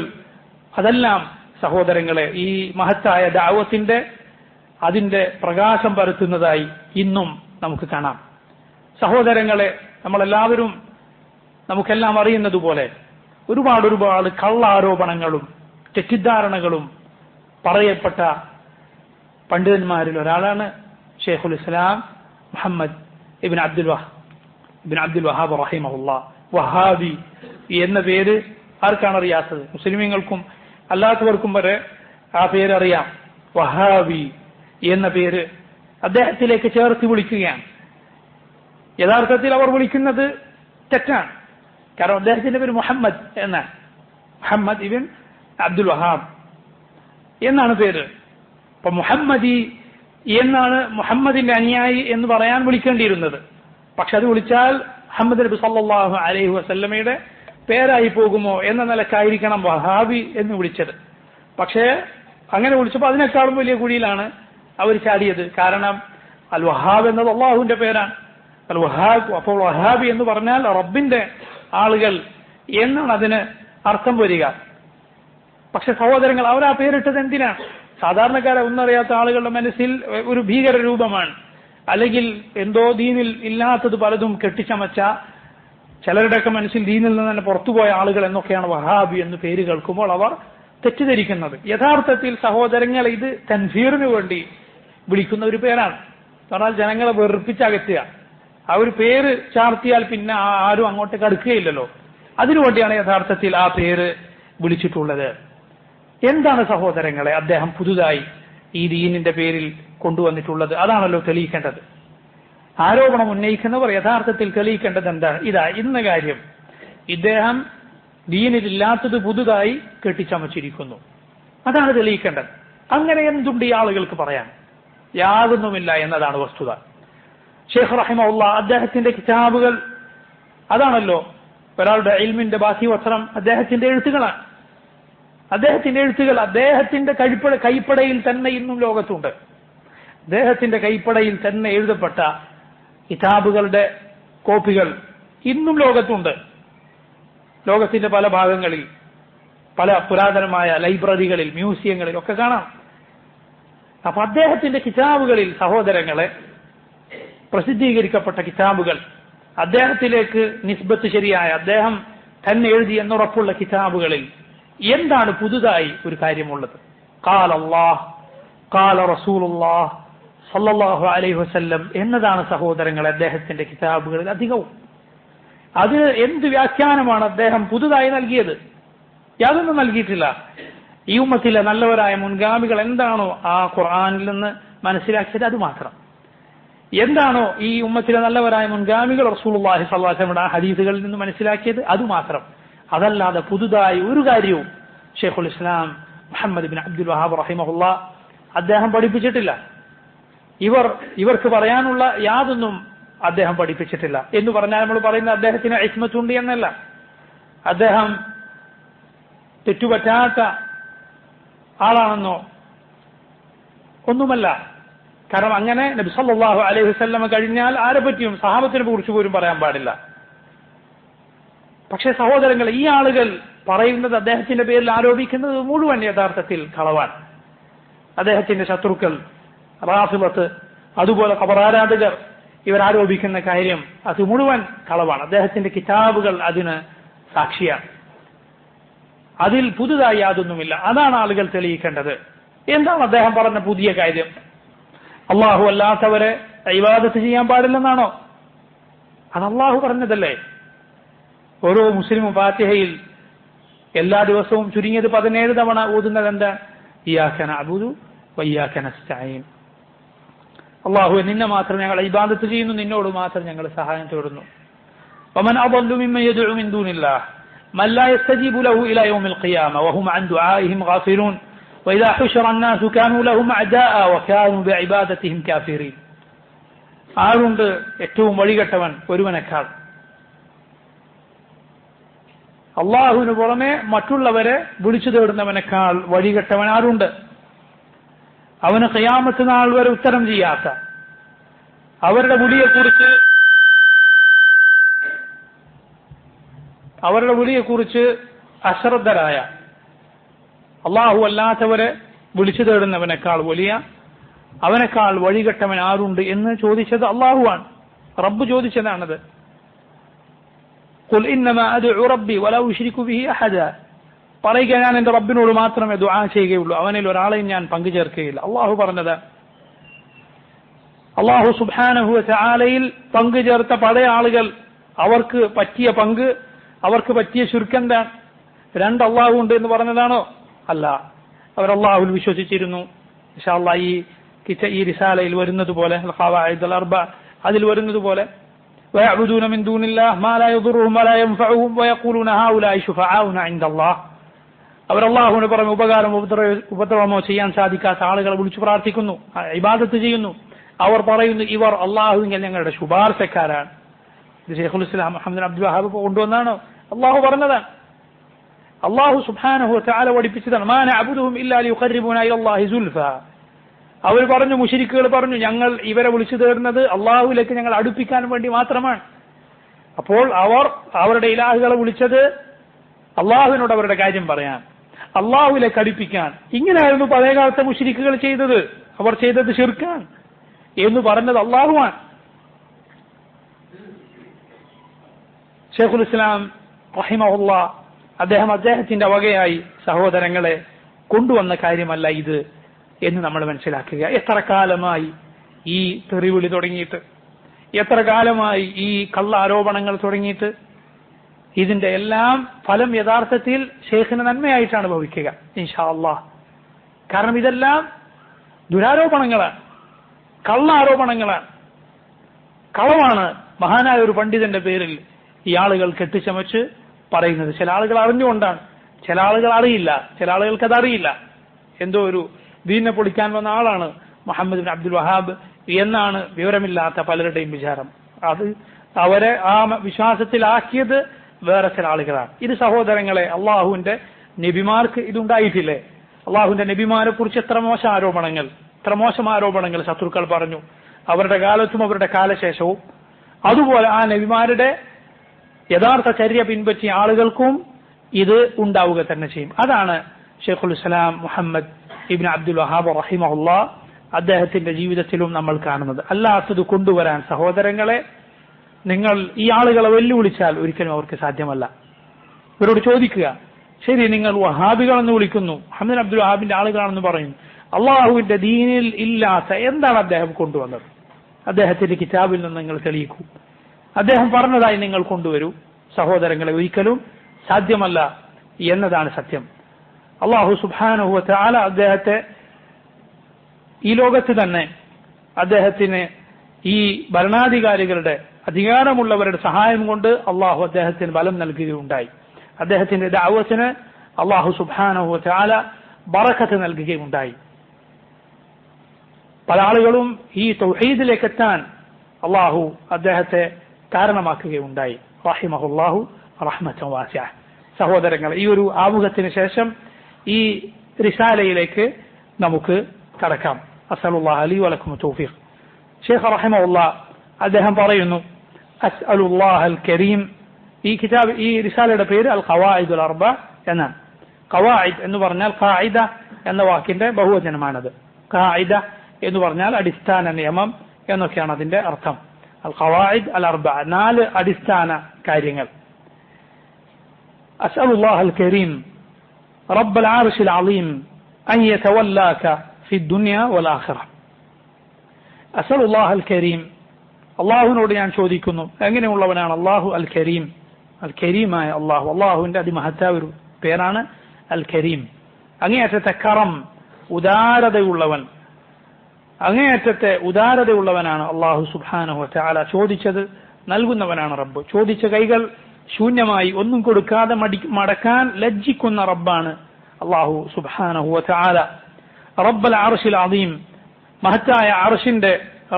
അതെല്ലാം സഹോദരങ്ങളെ ഈ മഹത്തായ ദഅവത്തിന്റെ അതിന്റെ പ്രകാശം പരത്തുന്നതായി ഇന്നും നമുക്ക് കാണാം. സഹോദരങ്ങളെ, നമ്മളെല്ലാവരും നമുക്കെല്ലാം അറിയുന്നതുപോലെ ഒരുപാട് കള്ളാരോപണങ്ങളും തെറ്റിദ്ധാരണകളും പറയപ്പെട്ട പണ്ഡിതന്മാരിൽ ഒരാളാണ് ഷെയ്ഖുൽ ഇസ്ലാം മുഹമ്മദ് ഇബ്ൻ അബ്ദുൽ വഹാബ് റഹിമഹുല്ലാ. വഹാബി എന്ന പേര് ആർക്കാണ് അറിയാത്തത്? മുസ്ലിമീങ്ങൾക്കും അല്ലാത്തവർക്കും വരെ ആ പേരറിയാം. വഹാബി എന്ന പേര് അദ്ദേഹത്തിലേക്ക് ചേർത്ത് വിളിക്കുകയാണ്. യഥാർത്ഥത്തിൽ അവർ വിളിക്കുന്നത് തെറ്റാണ്. കാരണം അദ്ദേഹത്തിന്റെ പേര് മുഹമ്മദ് എന്നാണ്. മുഹമ്മദ് ഇബ്ൻ അബ്ദുൽ വഹാബ് എന്നാണ് പേര്. അപ്പൊ മുഹമ്മദി എന്നാണ് മുഹമ്മദിന്റെ അനുയായി എന്ന് പറയാൻ വിളിക്കേണ്ടിയിരുന്നത്. പക്ഷെ അത് വിളിച്ചാൽ മുഹമ്മദ് നബി സല്ലല്ലാഹു അലൈഹി വസല്ലമയുടെ പേരായി പോകുമോ എന്ന നിലക്കായിരിക്കണം വഹാബി എന്ന് വിളിച്ചത്. പക്ഷേ അങ്ങനെ വിളിച്ചപ്പോൾ അതിനേക്കാളും വലിയ കുഴിയിലാണ് അവർ ചാടിയത്. കാരണം അൽ വഹാബ് എന്നത് അള്ളാഹുവിന്റെ പേരാണ്. അൽ വഹാബ്, അപ്പോൾ വഹാബി എന്ന് പറഞ്ഞാൽ റബ്ബിന്റെ ആളുകൾ എന്നാണ് അതിന് അർത്ഥം വരിക. പക്ഷെ സഹോദരങ്ങൾ, അവർ ആ പേരിട്ടത് എന്തിനാണ്? സാധാരണക്കാരെ ഒന്നറിയാത്ത ആളുകളുടെ മനസ്സിൽ ഒരു ഭീകര രൂപമാണ്. അല്ലെങ്കിൽ എന്തോ ദീനിൽ ഇല്ലാത്തത് പലതും കെട്ടിച്ചമച്ച, ചിലരുടെയൊക്കെ മനസ്സിൽ ദീനിൽ നിന്ന് തന്നെ പുറത്തുപോയ ആളുകൾ എന്നൊക്കെയാണ് വഹാബി എന്ന് പേര് കേൾക്കുമ്പോൾ അവർ തെറ്റിദ്ധരിക്കുന്നത്. യഥാർത്ഥത്തിൽ സഹോദരങ്ങൾ, ഇത് തൻഫീറിന് വേണ്ടി വിളിക്കുന്ന ഒരു പേരാണ്. പറഞ്ഞാൽ ജനങ്ങളെ വെറുപ്പിച്ചകറ്റുക. ആ ഒരു പേര് ചാർത്തിയാൽ പിന്നെ ആരും അങ്ങോട്ടേക്ക് അടുക്കുകയില്ലല്ലോ. അതിനുവേണ്ടിയാണ് യഥാർത്ഥത്തിൽ ആ പേര് വിളിച്ചിട്ടുള്ളത്. എന്താണ് സഹോദരങ്ങളെ അദ്ദേഹം പുതുതായി ഈ ദീനിന്റെ പേരിൽ കൊണ്ടുവന്നിട്ടുള്ളത്? അതാണല്ലോ തെളിയിക്കേണ്ടത്. ആരോപണം ഉന്നയിക്കുന്നവർ യഥാർത്ഥത്തിൽ തെളിയിക്കേണ്ടത് എന്താണ്? ഇന്ന കാര്യം, ഇദ്ദേഹം ദീനിലില്ലാത്തത് പുതുതായി കെട്ടിച്ചമച്ചിരിക്കുന്നു. അതാണ് തെളിയിക്കേണ്ടത്. അങ്ങനെ എന്തുണ്ട് ഈ ആളുകൾക്ക് പറയാൻ? യാതൊന്നുമില്ല എന്നതാണ് വസ്തുത. ഷെയ്ഖ് റഹിമഹുല്ലാ അദ്ദേഹത്തിന്റെ കിതാബുകൾ, അതാണല്ലോ ഒരാളുടെ ഇൽമിന്റെ ബാക്കി വസ്ത്രം അദ്ദേഹത്തിന്റെ എഴുത്തുകളാണ്. അദ്ദേഹത്തിന്റെ എഴുത്തുകൾ അദ്ദേഹത്തിന്റെ കൈപ്പടയിൽ തന്നെ ഇന്നും ലോകത്തുണ്ട്. അദ്ദേഹത്തിന്റെ കൈപ്പടയിൽ തന്നെ എഴുതപ്പെട്ട കിതാബുകളുടെ കോപ്പികൾ ഇന്നും ലോകത്തുണ്ട്. ലോകത്തിന്റെ പല ഭാഗങ്ങളിൽ, പല പുരാതനമായ ലൈബ്രറികളിൽ, മ്യൂസിയങ്ങളിൽ ഒക്കെ കാണാം. അപ്പൊ അദ്ദേഹത്തിന്റെ കിതാബുകളിൽ സഹോദരങ്ങളെ, പ്രസിദ്ധീകരിക്കപ്പെട്ട കിതാബുകൾ, അദ്ദേഹത്തിലേക്ക് നിസ്ബത്ത് ശരിയായ, അദ്ദേഹം തന്നെ എഴുതി എന്നുറപ്പുള്ള കിതാബുകളിൽ എന്താണ് പുതുതായി ഒരു കാര്യമുള്ളത്? ഖാല അല്ലാഹ് ഖാല റസൂലുള്ളാഹ് സല്ലല്ലാഹു അലൈഹി വസല്ലം എന്നതാണ് സഹോദരങ്ങളെ അദ്ദേഹത്തിന്റെ കിതാബുകളിൽ അധികവും. അതിന് എന്ത് വ്യാഖ്യാനമാണ് അദ്ദേഹം പുതുതായി നൽകിയത്? യാതൊന്നും നൽകിയിട്ടില്ല. ഈ ഉമ്മത്തിലെ നല്ലവരായ മുൻഗാമികൾ എന്താണോ ആ ഖുർആനിൽ നിന്ന് മനസ്സിലാക്കിയത് അത് മാത്രം. എന്താണോ ഈ ഉമ്മത്തിലെ നല്ലവരായ മുൻഗാമികൾ റസൂലുള്ളാഹി സ്വല്ലല്ലാഹു അലൈഹി വസല്ലം ഹദീസുകളിൽ നിന്ന് മനസ്സിലാക്കിയത് അത് മാത്രം. അതല്ലാതെ പുതുതായി ഒരു കാര്യവും ഷെയ്ഖുൽ ഇസ്ലാം മുഹമ്മദ് ഇബ്ൻ അബ്ദുൽ വഹാബ് റഹിമഹുല്ലാ അദ്ദേഹം പഠിപ്പിച്ചിട്ടില്ല. ഇവർക്ക് പറയാനുള്ള യാതൊന്നും അദ്ദേഹം പഠിപ്പിച്ചിട്ടില്ല. എന്ന് പറഞ്ഞാൽ നമ്മൾ പറയുന്ന അദ്ദേഹത്തിന് ഇസ്മത്തുണ്ട് എന്നല്ല, അദ്ദേഹം തെറ്റുപറ്റാത്ത ആളാണെന്നോ ഒന്നുമല്ല. കാരണം അങ്ങനെ നബി സല്ലല്ലാഹു അലൈഹി വസല്ലം കഴിഞ്ഞാൽ ആരെ പറ്റിയും സഹാബത്തിനെ കുറിച്ച് പോലും പറയാൻ പാടില്ല. പക്ഷേ സഹോദരങ്ങൾ, ഈ ആളുകൾ പറയുന്നത്, അദ്ദേഹത്തിന്റെ പേരിൽ ആരോപിക്കുന്നത് മുഴുവൻ യഥാർത്ഥത്തിൽ കളവാണ്. അദ്ദേഹത്തിന്റെ ശത്രുക്കൾ, റാഫിളത്ത്, അതുപോലെ ഖബറാരാധകർ ഇവരാരോപിക്കുന്ന കാര്യം അത് മുഴുവൻ കളവാണ്. അദ്ദേഹത്തിന്റെ കിതാബുകൾ അതിന് സാക്ഷിയാണ്. അതിൽ പുതുതായി യാതൊന്നുമില്ല. അതാണ് ആളുകൾ തെളിയിക്കേണ്ടത്. എന്താണ് അദ്ദേഹം പറഞ്ഞ പുതിയ കാര്യം? അള്ളാഹു അല്ലാത്തവരെ ഇബാദത്ത് ചെയ്യാൻ പാടില്ലെന്നാണോ? അത് അള്ളാഹു പറഞ്ഞതല്ലേ. ഓരോ മുസ്ലിമും ഫാത്തിഹയിൽ എല്ലാ ദിവസവും ചുരുങ്ങിയത് 17 തവണ ഓതുന്നത് എന്താ? ഇയ്യാക നഅ്ബുദു വഇയ്യാക നസ്തഈൻ. അല്ലാഹുവേ, നിന്നെ മാത്രം ഞങ്ങൾ ഇബാദത്ത് ചെയ്യുന്നു, നിന്നോട് മാത്രം ഞങ്ങൾ സഹായം തേടുന്നു. വമൻ അദല്ലു മിമ്മൻ യദ്ഉ മിൻ ദൂനില്ലാഹ് മൻ ലാ യസ്തജീബു ലഹു ഇലാ യൗമിൽ ഖിയാമ വഹും അൻ ദുആഇഹിം ഗാഫിലൂൻ വഇദാ ഹുശിറ അന്നാസു കാനൂ ലഹും അഅദാഅ വകാനൂ ബിഇബാദതിഹിം കാഫിരീൻ. ആരുണ്ട് ഏറ്റവും വഴികെട്ടവൻ ഒരുവനേക്കാൾ? അള്ളാഹുവിന് പുറമെ മറ്റുള്ളവരെ വിളിച്ചു തേടുന്നവനേക്കാൾ വഴികെട്ടവൻ ആരുണ്ട്? അവന് ഖിയാമത്ത് നാൾ വരെ ഉത്തരം ചെയ്യാത്ത, അവരുടെ വിളിയെക്കുറിച്ച് അശ്രദ്ധരായ, അള്ളാഹു അല്ലാത്തവരെ വിളിച്ചു തേടുന്നവനേക്കാൾ അവനേക്കാൾ വഴികെട്ടവൻ ആരുണ്ട് എന്ന് ചോദിച്ചത് അള്ളാഹുവാണ്. റബ്ബ് ചോദിച്ചതാണത്. ഖുൽ ഇന്നമാ അദ്ഉ റബ്ബി വലാ ഉശ്രികു ബിഹി അഹദ. പറയുക, ഞാൻ എന്റെ റബ്ബിനോട് മാത്രമേ ദുആ ചെയ്യുകയുള്ളൂ, അവനിൽ ഒരാളെയും ഞാൻ പങ്കുചേർക്കുകയില്ല. അള്ളാഹു പറഞ്ഞത് അല്ലാഹു സുബ്ഹാനഹു വ തആലയിൽ പങ്കു ചേർത്ത പഴയ ആളുകൾ അവർക്ക് പറ്റിയ പങ്ക്, അവർക്ക് പറ്റിയ ശിർക്കെന്താണ്? രണ്ട് അള്ളാഹു ഉണ്ട് എന്ന് പറഞ്ഞതാണോ? അല്ല, അവർ അള്ളാഹുവിൽ വിശ്വസിച്ചിരുന്നു. ഇൻഷാ അല്ലാഹ് ഈ റിസാലയിൽ വരുന്നത് പോലെ ഖവാഇദുൽ അർബ അതിൽ വരുന്നത് പോലെ വയഅബുദൂന മിൻ ദൂനില്ലാഹ് മാ ലാ യദുറുഹും വലാ യൻഫഉഹും വയഖൂലൂന ഹൗലാഇ ശുഫആഉന ഇൻദല്ലാഹ്. അവർ അള്ളാഹുവിന് പുറമെ ഉപദ്രവമോ ചെയ്യാൻ സാധിക്കാത്ത ആളുകളെ വിളിച്ചു പ്രാർത്ഥിക്കുന്നു, ഇബാദത്ത് ചെയ്യുന്നു. അവർ പറയുന്നു ഇവർ അള്ളാഹുവിൽ ഞങ്ങളുടെ ശുപാർശക്കാരാണ്. ഇത് ശൈഖുൽ ഇസ്ലാം മുഹമ്മദ് ബിൻ അബ്ദുൽ വഹാബ് കൊണ്ടുവന്നാണോ? അള്ളാഹു പറഞ്ഞതാണ്. അള്ളാഹു സുബ്ഹാനഹു വ തആല പഠിപ്പിച്ചതാണ്. മാ നഅബുദുഹും ഇല്ലാ ലിയുഖർരിബൂനാ ഇലല്ലാഹി സുൽഫാ. അവർ പറഞ്ഞു, മുശ്രിക്കുകൾ പറഞ്ഞു, ഞങ്ങൾ ഇവരെ വിളിച്ചു തേടുന്നത് അള്ളാഹുവിലേക്ക് ഞങ്ങൾ അടുപ്പിക്കാൻ വേണ്ടി മാത്രമാണ്. അപ്പോൾ അവർ അവരുടെ ഇലാഹുകളെ വിളിച്ചത് അള്ളാഹുവിനോട് അവരുടെ കാര്യം പറയാൻ, അള്ളാഹുവിലേക്ക് അടുപ്പിക്കാൻ. ഇങ്ങനെയായിരുന്നു പഴയകാലത്തെ മുശ്രിക്കുകൾ ചെയ്തത്. അവർ ചെയ്തത് ശിർക്കാണ് എന്ന് പറഞ്ഞത് അള്ളാഹുവാണ്. ശൈഖുൽ ഇസ്ലാം റഹിമഹുല്ലാഹ് അദ്ദേഹത്തിന്റെ വകയായി സഹോദരങ്ങളെ കൊണ്ടുവന്ന കാര്യമല്ല ഇത് എന്ന് നമ്മൾ മനസ്സിലാക്കുക. എത്ര കാലമായി ഈ തെറിവിളി തുടങ്ങിയിട്ട്, എത്ര കാലമായി ഈ കള്ള ആരോപണങ്ങൾ തുടങ്ങിയിട്ട്. ഇതിന്റെ എല്ലാം ഫലം യഥാർത്ഥത്തിൽ ഷെയ്ഖിന് നന്മയായിട്ടാണ് ഭവിക്കുക ഇൻഷാ അല്ലാഹ്. കാരണം ഇതെല്ലാം ദുരാരോപണങ്ങളാണ്, കള്ള ആരോപണങ്ങളാണ്, കളവാണ്. മഹാനായ ഒരു പണ്ഡിതന്റെ പേരിൽ ഈ ആളുകൾ കെട്ടിച്ചമച്ച് പറയുന്നത്. ചില ആളുകൾ അറിഞ്ഞുകൊണ്ടാണ്, ചില ആളുകൾ അറിയില്ല, ചില ആളുകൾക്ക് അതറിയില്ല. എന്തോ ഒരു ദീനെ പൊളിക്കാൻ വന്ന ആളാണ് മുഹമ്മദ് ബിൻ അബ്ദുൽ വഹാബ് എന്നാണ് വിവരമില്ലാത്ത പലരുടെയും വിചാരം. അത് അവരെ ആ വിശ്വാസത്തിലാക്കിയത് വേറെ ചില ആളുകളാണ്. ഇത് സഹോദരങ്ങളെ, അള്ളാഹുവിന്റെ നബിമാർക്ക് ഇതുണ്ടായിട്ടില്ലേ? അള്ളാഹുവിന്റെ നബിമാരെ കുറിച്ച് എത്ര മോശം ആരോപണങ്ങൾ, എത്ര മോശം ആരോപണങ്ങൾ ശത്രുക്കൾ പറഞ്ഞു, അവരുടെ കാലത്തും അവരുടെ കാലശേഷവും. അതുപോലെ ആ നബിമാരുടെ യഥാർത്ഥ ചര്യ പിൻപറ്റിയ ആളുകൾക്കും ഇത് ഉണ്ടാവുക തന്നെ ചെയ്യും. അതാണ് ഷെയ്ഖുൽ ഇസ്ലാം മുഹമ്മദ് ഇബ്നു അബ്ദുൽ വഹാബ് റഹിമഹുല്ലാഹ് അദ്ദേഹത്തിന്റെ ജീവിതത്തിലും നമ്മൾ കാണുന്നത്. അല്ലാത്തത് കൊണ്ടുവരാൻ സഹോദരങ്ങളെ, നിങ്ങൾ ഈ ആളുകളെ വെല്ലുവിളിച്ചാൽ ഒരിക്കലും അവർക്ക് സാധ്യമല്ല. ഇവരോട് ചോദിക്കുക, ശരി, നിങ്ങൾ വഹാബികളെന്ന് വിളിക്കുന്നു, മുഹമ്മദ് അബ്ദുൽ വഹാബിന്റെ ആളുകളാണെന്ന് പറയുന്നു, അള്ളാഹുവിന്റെ ദീനിൽ ഇല്ലാത്ത എന്താണ് അദ്ദേഹം കൊണ്ടുവന്നത്? അദ്ദേഹത്തിന്റെ കിതാബിൽ നിന്ന് നിങ്ങൾ തെളിയിക്കൂ. അദ്ദേഹം പറഞ്ഞതായി നിങ്ങൾ കൊണ്ടുവരൂ. സഹോദരങ്ങളെ, ഒരിക്കലും സാധ്യമല്ല എന്നതാണ് സത്യം. അള്ളാഹു സുബ്ഹാനഹു വ തആല അദ്ദേഹത്തെ ഈ ലോകത്ത് തന്നെ അദ്ദേഹത്തിന് ഈ ഭരണാധികാരികളുടെ അധികാരമുള്ളവരുടെ സഹായം കൊണ്ട് അള്ളാഹു അദ്ദേഹത്തിന് ബലം നൽകുകയുണ്ടായി. അദ്ദേഹത്തിന്റെ ദഅവത്തിന് അള്ളാഹു സുബ്ഹാനഹു വ തആല ബറക്കത്ത് നൽകുകയുണ്ടായി. പല ആളുകളും ഈ തൗഹീദിലേക്ക് എത്താൻ അള്ളാഹു അദ്ദേഹത്തെ കാരണമാക്കുകയുണ്ടായി. റഹിമഹുല്ലാഹു റഹ്മത്തൻ വാസിഅ. സഹോദരങ്ങൾ, ഈ ഒരു ആമുഖത്തിന് ശേഷം ഈ റിസാലയിലേക്ക് നമുക്ക് കടക്കാം. അസ്അലുല്ലാഹ ലി വലക്കും തൗഫീഖ്. ഷെയ്ഖ് റഹിമഹുല്ലാഹ് അദ്ദേഹം പറയുന്നു, അസ്അലുല്ലാഹൽ കരീം. ഈ റിസാലയുടെ പേര് അൽ ഖവാഇദുൽ അർബ എന്നാണ്. ഖവാഇദ് എന്ന് പറഞ്ഞാൽ ഖാഇദ എന്ന വാക്കിന്റെ ബഹുവചനമാണത്. ഖാഇദ എന്ന് പറഞ്ഞാൽ അടിസ്ഥാന നിയമം എന്നൊക്കെയാണ് അതിന്റെ അർത്ഥം. അൽ ഖവാഇദ് അൽ അർബ, 4 അടിസ്ഥാന കാര്യങ്ങൾ. അസ്അലുല്ലാഹൽ കരീം റബ്ബൽ അർശിൽ അളീം അൻ യതവല്ലാക ഫി ദുനിയ വൽ ആഖിറ. അസ്അലുല്ലാഹൽ കരീം, അള്ളാഹുവിനോട് ഞാൻ ചോദിക്കുന്നു. എങ്ങനെയുള്ളവനാണ് അള്ളാഹു? അൽ കരീം, അൽ കരീമായ അള്ളാഹു. അള്ളാഹുവിന്റെ അതിമഹത്തായ ഒരു പേരാണ് അൽ കരീം. അങ്ങേയറ്റത്തെ കറം, ഉദാരതയുള്ളവൻ, അങ്ങേയറ്റത്തെ ഉദാരതയുള്ളവനാണ് അള്ളാഹു സുബ്ഹാനഹു വ തആല. ചോദിച്ചത് നൽകുന്നവനാണ് റബ്ബ്. ചോദിച്ച കൈകൾ ശൂന്യമായി ഒന്നും കൊടുക്കാതെ മടക്കാൻ ലജ്ജിക്കുന്ന റബ്ബാണ് അള്ളാഹു സുബ്ഹാനഹു വ തആല. റബ്ബൽ അർശിൽ അളീം, മഹത്തായ അർശിന്റെ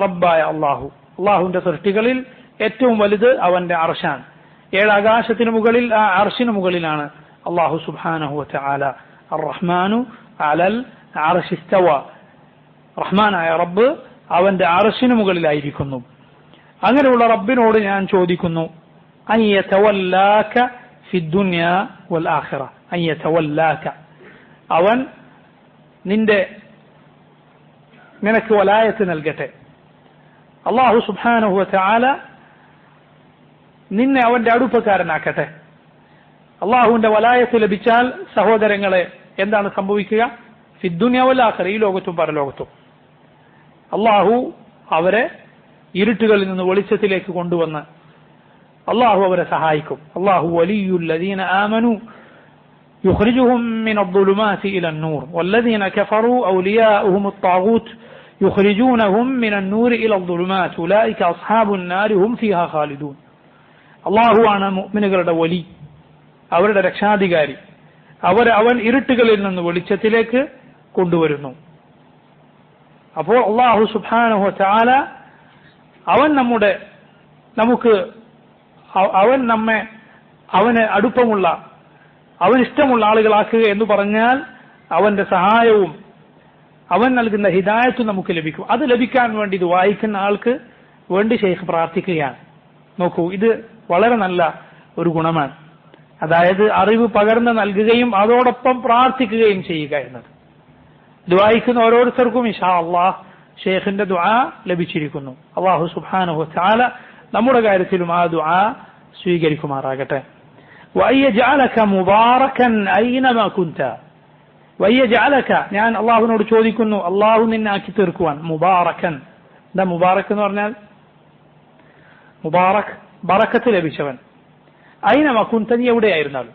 റബ്ബായ അള്ളാഹു. അള്ളാഹുവിന്റെ സൃഷ്ടികളിൽ ഏറ്റവും വലുത് അവന്റെ അർശാണ്. 7 ആകാശത്തിന് മുകളിൽ, ആ അർശിന് മുകളിലാണ് അള്ളാഹു സുബ്ഹാനഹു വ തആല. അർ-റഹ്മാനു അലൽ അർശി ഇസ്തവ. റഹ്മാനായ റബ്ബ് അവന്റെ അർശിന് മുകളിലായിരിക്കുന്നു. അങ്ങനെയുള്ള റബ്ബിനോട് ഞാൻ ചോദിക്കുന്നു, അൻ യതവല്ലാക ഫി ദുനിയ വൽ ആഖിറ. അൻ യതവല്ലാക, അവൻ നിനക്ക് വലായത്ത് നൽകട്ടെ. അള്ളാഹു സുബ്ഹാനഹു വ തആല നിന്നെ അവന്റെ അടുപ്പക്കാരനാക്കട്ടെ. അള്ളാഹുവിന്റെ വലായത്ത് ലഭിച്ചാൽ സഹോദരങ്ങളെ എന്താണ് സംഭവിക്കുക? ഫി ദുനിയ വൽ ആഖിറ, ഈ ലോകത്തും പരലോകത്തും. അള്ളാഹു അവരെ ഇരുട്ടുകളിൽ നിന്ന് വെളിച്ചത്തിലേക്ക് കൊണ്ടുവന്ന് അള്ളാഹു അവരെ സഹായിക്കും. അല്ലാഹു വലിയുല്ലദീന ആമനു യുഖ്രിജുഹും മിനദ്ദുലുമാതി ഇലന്നൂർ വല്ലദീന കഫറു ഔലിയാഉഹും അത്താഗൂത്ത് യുഖ്രിജൂനഹും മിനന്നൂരി ഇലദ്ദുലുമാത് ഉലൈക അസ്ഹാബുൻ നാരി ഹും ഫീഹാ ഖാലിദൂൻ. അല്ലാഹു ആണ് മുഅ്മിനുകളുടെ വലി, അവരുടെ രക്ഷാധികാരി. അവൻ ഇരുട്ടുകളിൽ നിന്ന് വെളിച്ചത്തിലേക്ക് കൊണ്ടുവരുന്നു. അപ്പോൾ അല്ലാഹു സുബ്ഹാനഹു വ തആല അവൻ നമ്മെ അവന് അടുപ്പമുള്ള അവനിഷ്ടമുള്ള ആളുകളാക്കുക എന്ന് പറഞ്ഞാൽ അവന്റെ സഹായവും അവൻ നൽകുന്ന ഹിദായത്തും നമുക്ക് ലഭിക്കും. അത് ലഭിക്കാൻ വേണ്ടി ഇത് വായിക്കുന്ന ആൾക്ക് വേണ്ടി ശൈഖ് പ്രാർത്ഥിക്കുകയാണ്. നോക്കൂ, ഇത് വളരെ നല്ല ഒരു ഗുണമാണ്. അതായത് അറിവ് പകർന്ന് നൽകുകയും അതോടൊപ്പം പ്രാർത്ഥിക്കുകയും ചെയ്യുക എന്നത്. ദുആയിക്കുന്ന ഓരോരുത്തർക്കും ഇൻഷാ അല്ലാഹ് ഷെയ്ഖിന്റെ ദുആ ലഭിച്ചിരിക്കുന്നു. അല്ലാഹു സുബ്ഹാനഹു വ തആല നമ്മുടെ കാര്യത്തിലും ആ ദുആ സ്വീകരിക്കുമാറാകട്ടെ. വഅയ്യജഅലക മുബാറകൻ ഐനമാ കുൻത. വഅയ്യജഅലക, ഞാൻ അല്ലാഹുവിനോട് ചോദിക്കുന്നു അല്ലാഹു നിന്നെ ആക്കി തീർക്കുവാൻ. മുബാറകൻ, എന്താ മുബാറക് എന്ന് പറഞ്ഞാൽ? മുബാറക് ബറക്കത്ത് ലഭിച്ചവൻ. ഐനമാ കുൻത, നീ എവിടെയായിരുന്നാലും.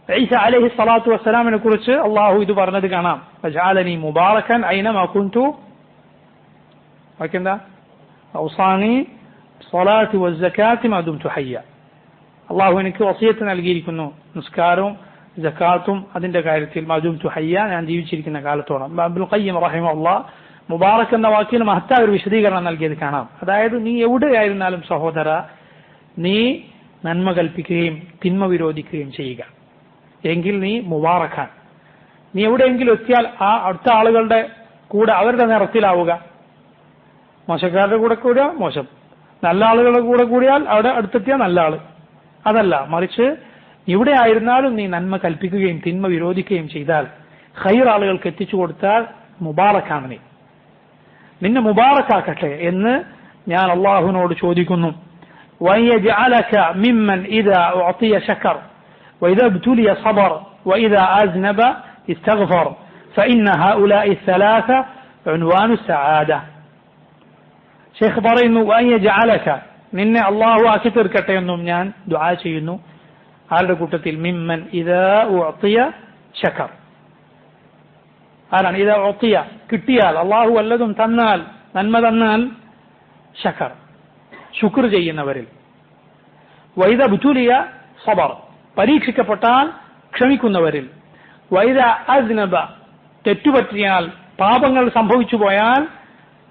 ഈസ അലൈഹി സ്വലാത്തു വസ്സലാമിനെ കുറിച്ച് അള്ളാഹു ഇത് പറഞ്ഞത് കാണാം. വജഅലനി മുബാറകൻ ഐനമാ കുൻതു. എന്താ? ഔസാനി സ്വലാത്തി വസ്സകാത്തി മാ ദുംതു ഹയ്യ. അള്ളാഹു എനിക്ക് വസിയത്ത് നൽകിയിരിക്കുന്നു നിസ്കാരവും സകാത്തും അതിന്റെ കാര്യത്തിൽ മാ ദുംതു ഹയ്യ, ഞാൻ ജീവിച്ചിരിക്കുന്ന കാലത്തോളം. ഇബ്നുൽ ഖയ്യിം റഹിമഹുല്ലാഹ് മുബാറക് എന്ന വാക്കിന് മഹത്തായ ഒരു വിശദീകരണം നൽകിയത് കാണാം. അതായത് നീ എവിടെയായിരുന്നാലും സഹോദര, നീ നന്മ കൽപ്പിക്കുകയും തിന്മ വിരോധിക്കുകയും ചെയ്യുക, എങ്കിൽ നീ മുബാറക്കാൻ. നീ എവിടെയെങ്കിലും എത്തിയാൽ ആ അടുത്ത ആളുകളുടെ കൂടെ അവരുടെ നിറത്തിലാവുക. മോശക്കാരുടെ കൂടെ കൂടിയാൽ മോശം, നല്ല ആളുകളുടെ കൂടെ കൂടിയാൽ അവിടെ അടുത്തെത്തിയാൽ നല്ല ആള്. അതല്ല, മറിച്ച് ഇവിടെ ആയിരുന്നാലും നീ നന്മ കൽപ്പിക്കുകയും തിന്മ വിരോധിക്കുകയും ചെയ്താൽ, ഖൈർ ആളുകൾക്ക് എത്തിച്ചു കൊടുത്താൽ മുബാറക്കാണ് നീ. നിന്നെ മുബാറക്കാക്കട്ടെ എന്ന് ഞാൻ അള്ളാഹുവിനോട് ചോദിക്കുന്നു. വയജഅലക മിമ്മൻ ഇദാ ഉഅതിയ ശകർ وإذا ابتلي صبر وإذا أذنب استغفر فإن هؤلاء الثلاثة عنوان السعادة. شيخ പറയുന്നു وأن يجعلك, നിന്നെ അള്ളാഹു ആക്കി തീർക്കട്ടെ എന്നും ഞാൻ ദുആ ചെയ്യുന്നു. ആരുടെ കൂട്ടത്തിൽ? മിമ്മൻ ഇദാ ഉഅതിയ ശകർ. ആരാണ്? ഇദാ ഉഅതിയ, കിട്ടിയാൽ, അള്ളാഹു വല്ലതും തന്നാൽ, നന്മ തന്നാൽ, ശകർ, ശുക്ർ ചെയ്യുന്നവരിൽ. വഇദാ ഇബ്തുലിയ സബർ, പരീക്ഷിക്കപ്പെട്ടാൽ ക്ഷമിക്കുന്നവരിൽ. വൈദ അസ്നബ, തെറ്റുപറ്റിയാൽ, പാപങ്ങൾ സംഭവിച്ചു പോയാൽ,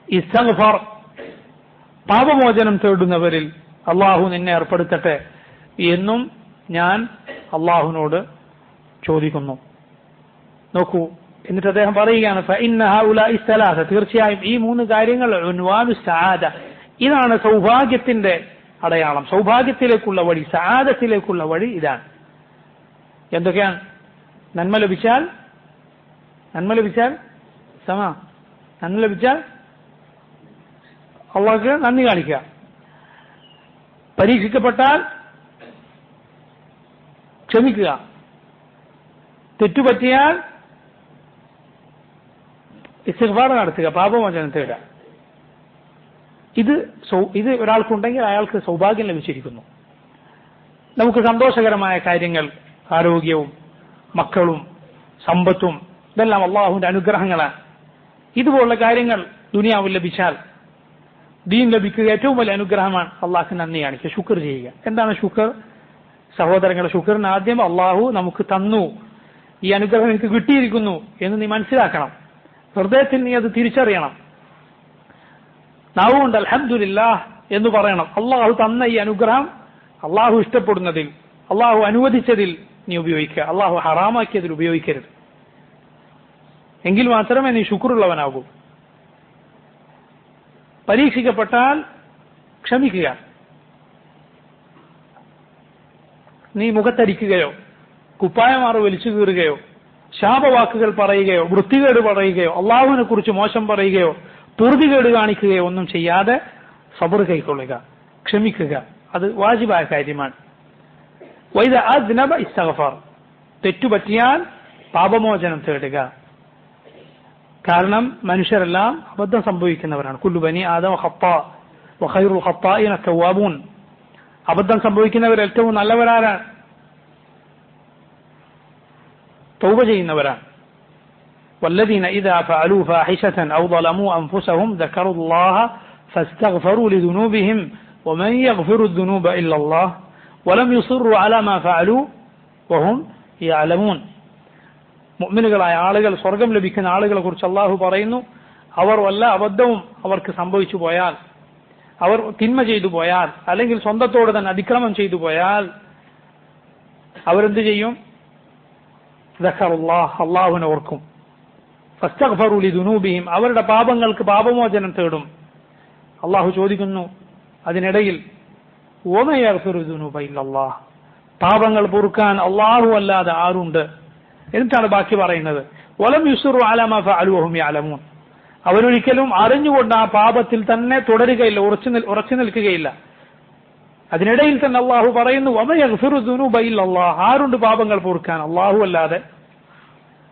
ഇസ്തഗ്ഫർ, പാപമോചനം തേടുന്നവരിൽ അള്ളാഹു നിന്നെ ഏർപ്പെടുത്തട്ടെ എന്നും ഞാൻ അള്ളാഹുവിനോട് ചോദിക്കുന്നു. നോക്കൂ, എന്നിട്ട് അദ്ദേഹം പറയുകയാണ് ഫഇന്ന ഹൗലാഇ സലാസ, തീർച്ചയായും ഈ മൂന്ന് കാര്യങ്ങൾ ഉൻവാനു സആദ, ഇതാണ് സൗഭാഗ്യത്തിന്റെ അടയാളം, സൗഭാഗ്യത്തിലേക്കുള്ള വഴി, സആദത്തിലേക്കുള്ള വഴി ഇതാണ്. എന്തൊക്കെയാണ്? നന്മ ലഭിച്ചാൽ നന്മ ലഭിച്ചാൽ അള്ളാഹ്ക്ക് നന്ദി കാണിക്കുക. പരീക്ഷിക്കപ്പെട്ടാൽ ക്ഷമിക്കുക. തെറ്റുപറ്റിയാൽ ഇസ്തിഗ്ഫാർ നടത്തുക, പാപമോചനം തേടുക. ഇത് ഒരാൾക്കുണ്ടെങ്കിൽ അയാൾക്ക് സൗഭാഗ്യം ലഭിച്ചിരിക്കുന്നു. നമുക്ക് സന്തോഷകരമായ കാര്യങ്ങൾ, ആരോഗ്യവും മക്കളും സമ്പത്തും, ഇതെല്ലാം അള്ളാഹുവിന്റെ അനുഗ്രഹങ്ങളാണ്. ഇതുപോലുള്ള കാര്യങ്ങൾ ദുനിയാവിൽ ലഭിച്ചാൽ, ദീൻ ലഭിക്കുക ഏറ്റവും വലിയ അനുഗ്രഹമാണ്. അള്ളാഹ്ക്ക് നന്ദി കാണിക്കുക, ശുക്ർ ചെയ്യുക. എന്താണ് ശുക്ർ? സഹോദരങ്ങളെ, ശുക്റിന് ആദ്യം അള്ളാഹു നമുക്ക് തന്നു, ഈ അനുഗ്രഹം എനിക്ക് കിട്ടിയിരിക്കുന്നു എന്ന് നീ മനസ്സിലാക്കണം. ഹൃദയത്തിൽ നീ അത് തിരിച്ചറിയണം. നാവുകൊണ്ട് അൽഹംദുലില്ലാഹ് എന്ന് പറയണം. അള്ളാഹു തന്ന ഈ അനുഗ്രഹം അള്ളാഹു ഇഷ്ടപ്പെടുന്നതിൽ, അള്ളാഹു അനുവദിച്ചതിൽ നീ ഉപയോഗിക്കുക, അള്ളാഹു ഹറാമാക്കിയതിൽ ഉപയോഗിക്കരുത്. എങ്കിൽ മാത്രമേ നീ ശുക്റുള്ളവനാകൂ. പരീക്ഷിക്കപ്പെട്ടാൽ ക്ഷമിക്കുക. നീ മുഖത്തടിക്കുകയോ കുപ്പായമാറ് വലിച്ചു കീറുകയോ ശാപവാക്കുകൾ പറയുകയോ വൃത്തികേട് പറയുകയോ അള്ളാഹുവിനെ കുറിച്ച് മോശം പറയുകയോ പൊറുതികേട് കാണിക്കുകയോ ഒന്നും ചെയ്യാതെ സബർ കൈക്കൊള്ളുക, ക്ഷമിക്കുക. അത് വാജിബായ കാര്യമാണ്. വൈദ അദ്നബ ഇസ്തഗ്ഫാർ, തെറ്റുപറ്റിയാൽ പാപമോചനം തേടുക. കാരണം മനുഷ്യരെല്ലാം അബദ്ധം സംഭവിക്കുന്നവരാണ്. കുല്ലു ബനി ആദം ഖത്താ വഖൈറുൽ ഖത്താഇന തവ്വാബൂൻ. അബദ്ധം സംഭവിക്കുന്നവർ ഏറ്റവും നല്ലവരാണ്, തൗബ ചെയ്യുന്നവരാണ്. والذين إذا فعلوا فاحشة أو ظلموا أنفسهم ذكروا الله فاستغفروا لذنوبهم ومن يغفر الذنوب إلا الله ولم يصروا على ما فعلوا وهم يعلمون. മുഅ്മിനുകളായ ആളുകൾ, സ്വർഗം ലഭിക്കുന്ന ആളുകളെ കുറിച്ച് അല്ലാഹു പറയുന്നു, അവർ വല്ല അബദ്ധവും അവർക്ക് സംഭവിച്ചു പോയാൽ, അവർ തിന്മ ചെയ്തു പോയാൽ, അല്ലെങ്കിൽ സ്വന്തത്തോട് തന്നെ അതിക്രമം ചെയ്തു പോയാൽ അവരെന്ത് ചെയ്യും? ദക്കറുല്ലാഹ്, അല്ലാഹുവിനെ ഓർക്കും. ഫസ്തഗ്ഫറു ലിദുനൂബിഹിം, അവരുടെ പാപങ്ങൾക്ക് പാപമോചനം തേടും. അല്ലാഹു ചോദിക്കുന്നു അതിനിടയിൽ, വമൻ യഗ്ഫിറു ദുനൂബ ഇല്ലല്ലാഹ്, പാപങ്ങൾ പൊറുക്കാൻ അല്ലാഹു അല്ലാതെ ആരുണ്ട്? എന്നിട്ടാണ് ബാക്കി പറയുന്നത്, വലം യുസ്റു അലാ മാ ഫഅലു വഹും യഅലമൂൻ, അവരൊരിക്കലും അറിഞ്ഞുകൊണ്ട് ആ പാപത്തിൽ തന്നെ തുടരുകയില്ല, ഉറച്ചു നിൽക്കുകയില്ല. അതിനിടയിൽ തന്നെ അല്ലാഹു പറയുന്നു, വമൻ യഗ്ഫിറു ദുനൂബ ഇല്ലല്ലാഹ്, ആരുണ്ട് പാപങ്ങൾ പൊറുക്കാൻ? അല്ലാഹു അല്ലാതെ.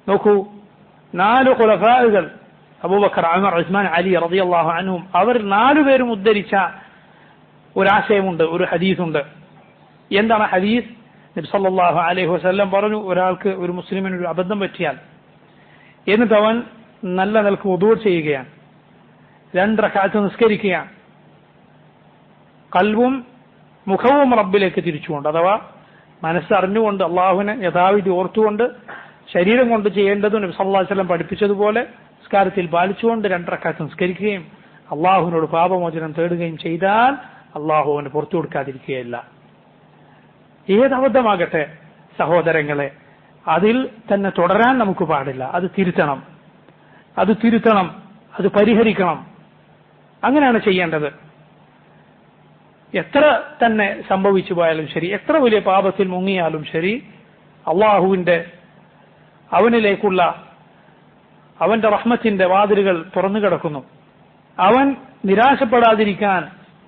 നോക്കൂ, 4 ഖുലഫാഉകൾ അബൂബക്കർ, ഉമർ, ഉസ്മാൻ, അലി റളിയല്ലാഹു അൻഹും, അവർ 4 പേരും ഉദ്ധരിച്ച ഒരാശയമുണ്ട്, ഒരു ഹദീസുണ്ട്. എന്താണ് ഹദീസ്? നബി സല്ലല്ലാഹു അലൈഹി വസല്ലം പറഞ്ഞു, ഒരാൾക്ക്, ഒരു മുസ്ലിമിന് ഒരു അബദ്ധം പറ്റിയാൽ എന്നിട്ട് അവൻ നല്ല നിലക്ക് വുദൂ ചെയ്യുകയാണ്, 2 റക്അത്ത് നിസ്കരിക്കുകയാണ്, കൽബും മുഖവും റബ്ബിലേക്ക് തിരിച്ചുകൊണ്ട്, അഥവാ മനസ്സറിഞ്ഞുകൊണ്ട് അള്ളാഹുവിനെ യഥാവിധി ഓർത്തുകൊണ്ട് ശരീരം കൊണ്ട് ചെയ്യേണ്ടതും നബി സല്ലല്ലാഹു അലൈഹി വസല്ലം പഠിപ്പിച്ചതുപോലെ നിസ്കാരത്തിൽ പാലിച്ചുകൊണ്ട് 2 റക്അത്ത് നിസ്കരിക്കുകയും അള്ളാഹുവിനോട് പാപമോചനം തേടുകയും ചെയ്താൽ അള്ളാഹു അവന് പുറത്തു കൊടുക്കാതിരിക്കുകയില്ല. ഏത് അബദ്ധമാകട്ടെ സഹോദരങ്ങളെ, അതിൽ തന്നെ തുടരാൻ നമുക്ക് പാടില്ല. അത് തിരുത്തണം, അത് പരിഹരിക്കണം. അങ്ങനെയാണ് ചെയ്യേണ്ടത്. എത്ര തന്നെ സംഭവിച്ചു പോയാലും ശരി, എത്ര വലിയ പാപത്തിൽ മുങ്ങിയാലും ശരി, അവനിലേക്കുള്ള അവന്റെ റഹ്മത്തിന്റെ വാതിലുകൾ തുറന്നു കിടക്കുന്നു. അവൻ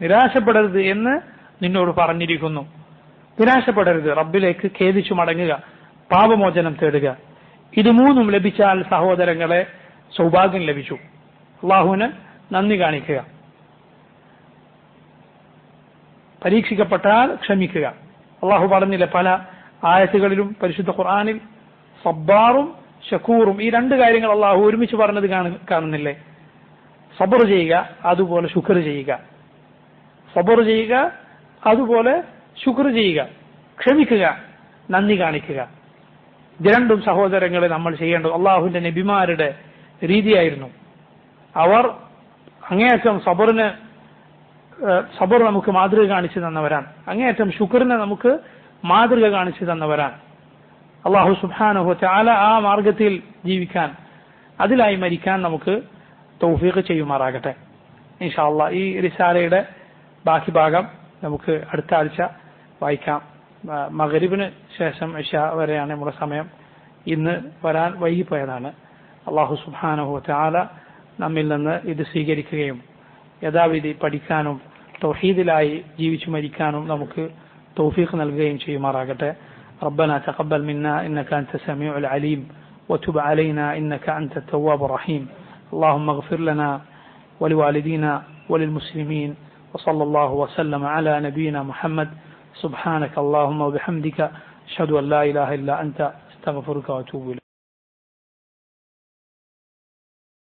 നിരാശപ്പെടരുത് എന്ന് നിന്നോട് പറഞ്ഞിരിക്കുന്നു. നിരാശപ്പെടരുത്, റബ്ബിലേക്ക് ഖേദിച്ചു മടങ്ങുക, പാപമോചനം തേടുക. ഇത് 3 ലഭിച്ചാൽ സഹോദരങ്ങളെ സൗഭാഗ്യം ലഭിച്ചു. അള്ളാഹുവിന് നന്ദി കാണിക്കുക, പരീക്ഷിക്കപ്പെട്ടാൽ ക്ഷമിക്കുക. അള്ളാഹു പറഞ്ഞില്ല പല ആയത്തുകളിലും പരിശുദ്ധ ഖുർആനിൽ, സബ്ബാറും ഷക്കൂറും, ഈ 2 കാര്യങ്ങൾ അള്ളാഹു ഒരുമിച്ച് പറഞ്ഞത് കാണുന്നില്ലേ? സബർ ചെയ്യുക, അതുപോലെ ശുക്ർ ചെയ്യുക. സബർ ചെയ്യുക, അതുപോലെ ശുക്ർ ചെയ്യുക. ക്ഷമിക്കുക, നന്ദി കാണിക്കുക. ഇത് 2 സഹോദരങ്ങളെ നമ്മൾ ചെയ്യേണ്ടത് അള്ളാഹുവിന്റെ നബിമാരുടെ രീതിയായിരുന്നു. അവർ അങ്ങേയറ്റം സബർ നമുക്ക് മാതൃക കാണിച്ചു തന്നവരാണ്, അങ്ങേയറ്റം ശുക്റിനെ നമുക്ക് മാതൃക കാണിച്ചു തന്നവരാണ്. അള്ളാഹു സുബ്ഹാനഹു വ തആല ആ മാർഗത്തിൽ ജീവിക്കാൻ, അതിലായി മരിക്കാൻ നമുക്ക് തൗഫീഖ് ചെയ്യുമാറാകട്ടെ. ഇൻഷാ അല്ലാഹ് ഈ റിസാലയുടെ ബാക്കി ഭാഗം നമുക്ക് അടുത്ത ആഴ്ച വായിക്കാം. മഗ്രിബിന് ശേഷം ഇശാ വരെയാണ് നമ്മുടെ സമയം. ഇന്ന് വരാൻ വൈകിപ്പോയതാണ്. അള്ളാഹു സുബ്ഹാനഹു വ തആല നമ്മിൽ നിന്ന് ഇത് സ്വീകരിക്കുകയും യഥാവിധി പഠിക്കാനും തൗഹീദിലായി ജീവിച്ചു മരിക്കാനും നമുക്ക് തൗഫീഖ് നൽകുകയും ചെയ്യുമാറാകട്ടെ. ربنا تقبل منا إنك أنت السميع العليم وتب علينا إنك أنت التواب الرحيم. اللهم اغفر لنا ولوالدينا وللمسلمين وصلى الله وسلم على نبينا محمد. سبحانك اللهم وبحمدك أشهد أن لا إله إلا أنت أستغفرك وأتوب إليك.